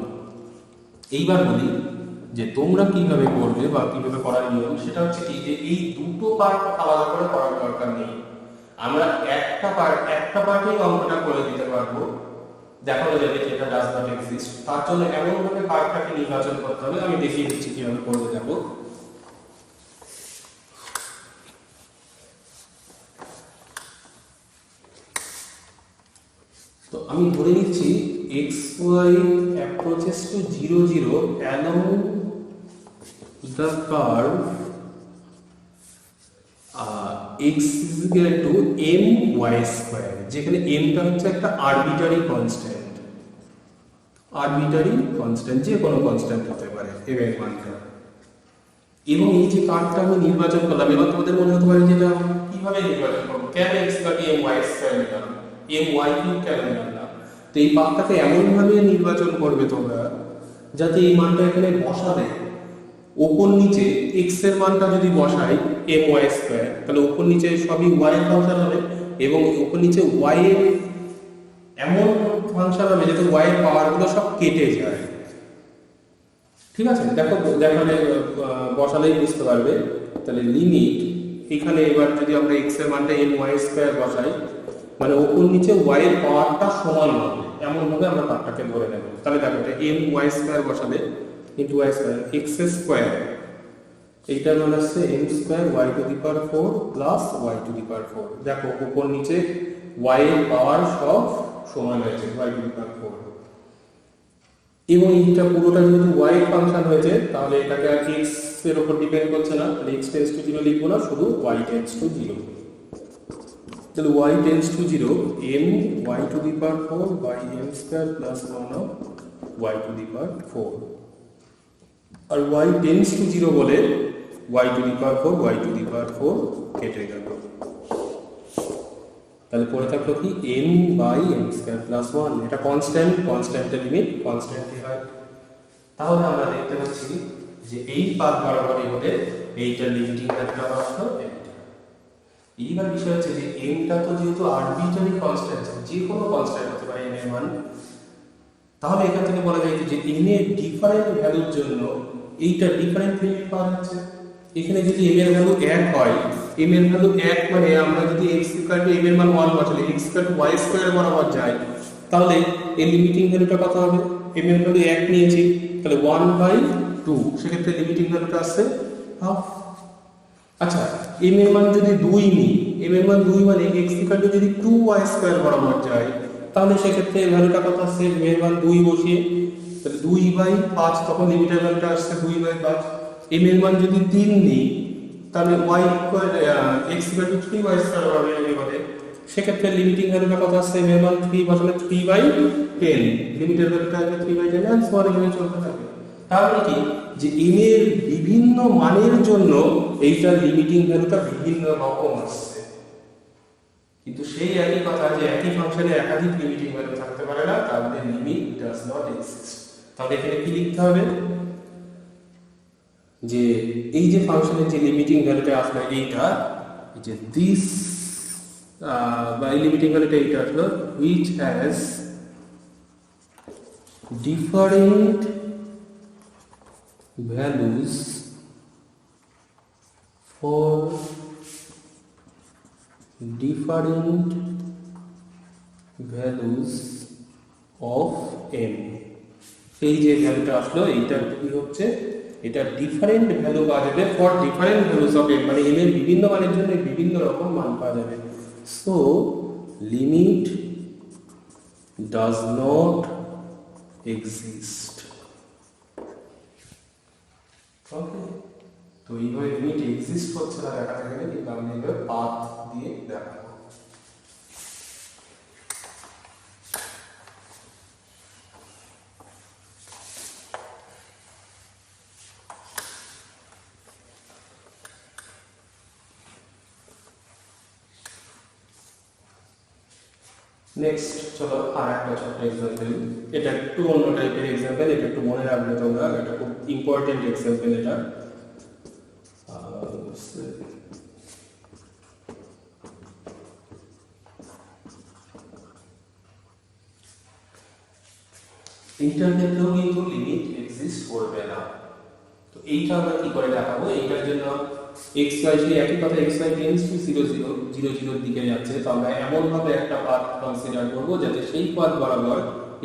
এইবার বলি যে তোমরা কিভাবে করবে বা কিভাবে করার নিয়ম, সেটা হচ্ছে কি যে এই দুটো পার্ট আলাদা করে করার দরকার নেই। আমরা একটা পার্টেই অঙ্কটা করে দিতে পারবো, দেখানো যাবে যে এটা ডাজ নট এক্সিস্ট। তার জন্য এমন ভাবে পার্টটাকে নির্বাচন করতে হবে, আমি দেখিয়ে দিচ্ছি কিভাবে করতে যাবো। তো আমি ধরে নিচ্ছি xy approaches to 0 0 along the curve x is equal to my square, যেখানে m টা হচ্ছে একটা আরবিটারি কনস্ট্যান্ট, যে কোনো কনস্ট্যান্ট হতে পারে m এর মানটা। এবং এই যে কার্ভটা আমি নির্বাচন করলাম, এবার তোমাদের মনে হতে পারে যে এটা কিভাবে নির্বাচন করব, কেন x কাটি my স্কয়ার নিলাম, my কিউব কেন নিলাম না। তো এই পাথটাকে এমন ভাবে নির্বাচন করবে তোমরা যাতে এই মানটা এখানে বসাবে ওপর নিচে x এর মানটা যদি বসাই my স্কয়ার, তাহলে ওপর নিচে সবই y এর ফাংশন হবে এবং ওপর নিচে y এর এমন ফাংশন হবে যাতে y এর পাওয়ারগুলো সব কেটে যায়। ঠিক আছে, দেখো দেখালে বসালেই বুঝতে পারবে। তাহলে লিমিট এখানে এবার যদি আমরা x এর মানটা my স্কয়ার বসাই, মানে ওপর নিচে y এর পাওয়ারটা সমান হবে এমন ভাবে আমরা পাওয়ারটাকে ধরে নেব। তাহলে দেখো এটা my স্কয়ার বসালে into y square x square, এইটার মান আসছে m square y to the power 4 plus y to the power 4। দেখো উপর নিচে y এর পাওয়ার সব সমান হয়েছে y টু দি পাওয়ার 4, এবং এইটা পুরোটা যেহেতু y এর ফাংশন হয়েছে তাহলে এটাকে আর x এর উপর ডিপেন্ড করছে না, তাহলে x টেন্ডস টু 0 লিখবো না, শুধু y টেন্ডস টু 0। তাহলে y tends to 0 m y to the power 4 by m square plus 1 of y to the power 4, আর y টেন্ডস টু 0 বলে y to the power 4 y to the power 4 কেটে গেল। তাহলে পড়ে থাকলো কি m by m square plus 1, এটা কনস্ট্যান্টের লিমিট কনস্ট্যান্টই হয়। তাহলে আমরা দেখতে পাচ্ছি যে এই পাথ বরাবরই হলে এইটার লিমিটিং ভ্যালুটা আসলো এটা। এইবার বিষয় হচ্ছে যে m টা তো যেহেতু আরবিটারি কনস্ট্যান্ট, যে কোনো কনস্ট্যান্ট হতে পারে m এর মান, তাহলে এখান থেকে বলা যায় যে m এর ডিফারেন্ট ভ্যালুর জন্য এইটা ডিফারেন্ট লিমিট পাওয়া যাচ্ছে। এখানে যদি m এর ভ্যালু 1 হয়, m এর ভ্যালু 1 মানে আমরা যদি x ইকুয়াল টু m এর মান 1 বসালে x equal two y square বরাবর যায়, তাহলে এর লিমিটিং ভ্যালুটা কত হবে? m এর ভ্যালু 1 নিয়েছি, তাহলে 1/2, সেক্ষেত্রে লিমিটিং ভ্যালুটা আসছে হাফ। আচ্ছা, m এর মান যদি 2 নিই, m এর মান 2 মানে x ইকুয়াল টু যদি 2y স্কয়ার বরাবর যায়, তাহলে সেক্ষেত্রে এর ভ্যালুটা কত আসছে? m এর মান 2 বসিয়ে তাহলে 2/5, তখন লিমিটের ভ্যালুটা আসছে 2/5। m এর মান যদি 3 নিই, তাহলে y equal x equal two 3y square হবে, সেক্ষেত্রে লিমিটিং ভ্যালুটা কত আসছে? m এর মান 3 বসালে 3/10, লিমিটের ভ্যালুটা আসবে 3/10 আর সমান এভাবে চলতে থাকবে। তাহলে কি যে m এর বিভিন্ন মানের জন্য এইটার লিমিটিং ভ্যালুটা বিভিন্ন রকম আসছে, কিন্তু সেই একই কথা যে একই ফাংশনে একাধিক লিমিটিং ভ্যালু থাকতে পারে না, তাহলে লিমিট ডাজ নট এক্সিস্ট। তাহলে এখানে কি লিখতে হবে যে এই যে ফাংশনের যে লিমিটিং ভ্যালুটা আসলে এইটা, যে দিস বা লিমিটিং ভ্যালুটা এইটা আসলো which has different values for different values of m। এই যে ভ্যালুটা আসলো এইটা কি হচ্ছে? এটা ডিফারেন্ট ভ্যালু পাওয়া যাবে for different values of m, মানে m এর বিভিন্ন মানের জন্য বিভিন্ন রকম মান পাওয়া যাবে। So limit does not exist. ওকে, তো এইভাবে লিমিট এক্সিস্ট করছে না দেখাতে গেলে কিন্তু আমি এইভাবে পাথ দিয়ে দেখাবো। নেক্সট চলো আর একটা ছোট্ট এক্সাম্পল, এটা একটু অন্য টাইপের এক্সাম্পল, এটা একটু মনে রাখবে তোমরা, এটা খুব ইম্পর্টেন্ট এক্সাম্পল এটা। ইন্টারনেটেও কিন্তু লিমিট এক্সিস্ট করবে না। তো এইটা আমরা কি করে দেখাবো? এইটার জন্য এক্স ওয়াই সেই একই কথা, এক্স ওয়াই টেন্ডস টু 0 0 0 0 দিকে যাচ্ছে, তো আমরা এমন ভাবে একটা পাথ কনসিডার করব যাতে সেই পথ বরাবর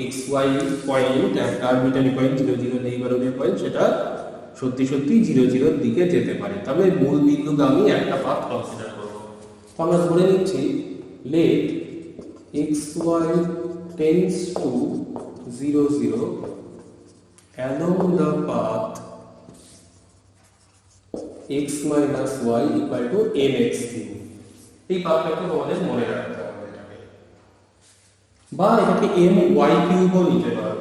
এক্স ওয়াই পয়েন্ট একটা আরবিটারি পয়েন্ট 0 0 নেইবারহুড পয়েন্ট সেটা সত্যি সত্যি 0 0 দিকে যেতে পারে, তবে মূল বিন্দুগামী একটা পাথ কনসিডার করব। তো আমরা ধরে নিচ্ছি let x y tends to 0 0 along the path x minus y equal to mx cube। এই পাথটাকে তোমাদের মনে রাখতে হবে এটাকে, বা এটাকে my কিউবও নিতে পারো,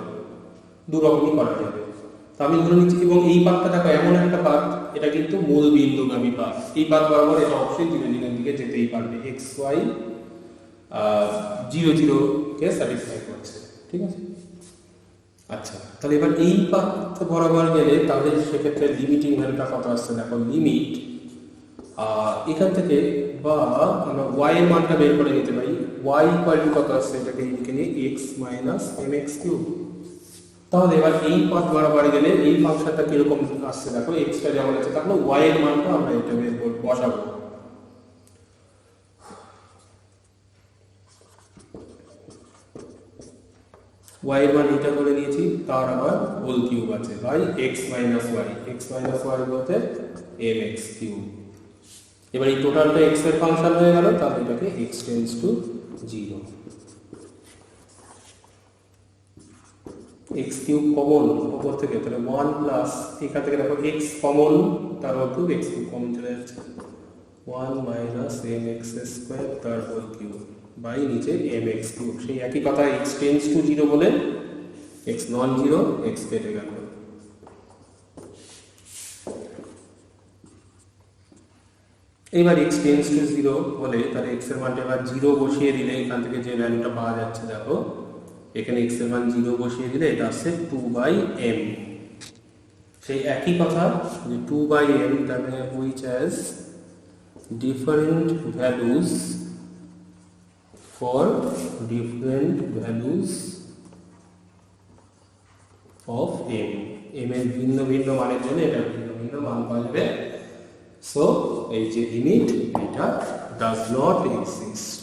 দু রকমই করা যাবে। তো আমি ধরে নিচ্ছি, এবং এই পাথটা দেখো এমন একটা পাথ, এটা কিন্তু মূল বিন্দুগামী পাথ, এই পাথ বরাবর এটা অবশ্যই 0 0 দিকে যেতেই পারবে, x y 0 0 কে স্যাটিসফাই করছে, ঠিক আছে। আচ্ছা, তাহলে এবার এই পাথ বরাবর গেলে তাহলে সেক্ষেত্রে লিমিটিং ভ্যালুটা কত আসছে দেখো, লিমিট এখান থেকে বা আমরা y এর মানটা বের করে নিতে পারি, y ইকুয়াল টু কত আসছে এটাকে লিখে নিই x মাইনাস mx কিউব। তাহলে এবার এই পাথ বরাবর গেলে এই ফাংশনটা কিরকম আসছে দেখো, x টা যেমন আছে তাহলে y এর মানটা আমরা এটা বের করে বসাবো। y এর মান এটা করে নিয়েছি, তার আবার হোল কিউব আছে বাই x মাইনাস y বলতে mx কিউব। এবার এই টোটালটা x এর ফাংশন হয়ে গেল, তাহলে এটাকে x tends to 0, x cube common উপর থেকে, তাহলে 1 প্লাস এখান থেকে দেখো x কমন, তার কিউব x কিউব কমন চলে যাচ্ছে, 1 মাইনাস mx স্কয়ার তার হোল কিউব বাই নিচে mx কিউব। সেই একই কথা, x টেন্ডস টু 0 বলে x নন 0, x কেটে গেল। এবার x টেন্ডস টু 0 বলে তাহলে x এর মানটা এবার 0 বসিয়ে দিলে এখান থেকে যে ভ্যালুটা পাওয়া যাচ্ছে দেখো, এখানে x এর মান 0 বসিয়ে দিলে এটা আসছে 2/m। সেই একই কথা যে 2/m তার মানে which has different values for different values of m, m এর ভিন্ন ভিন্ন মানের জন্য এটা ভিন্ন ভিন্ন মান পাওয়া যাবে। সো এই যে লিমিট এটা does not exist।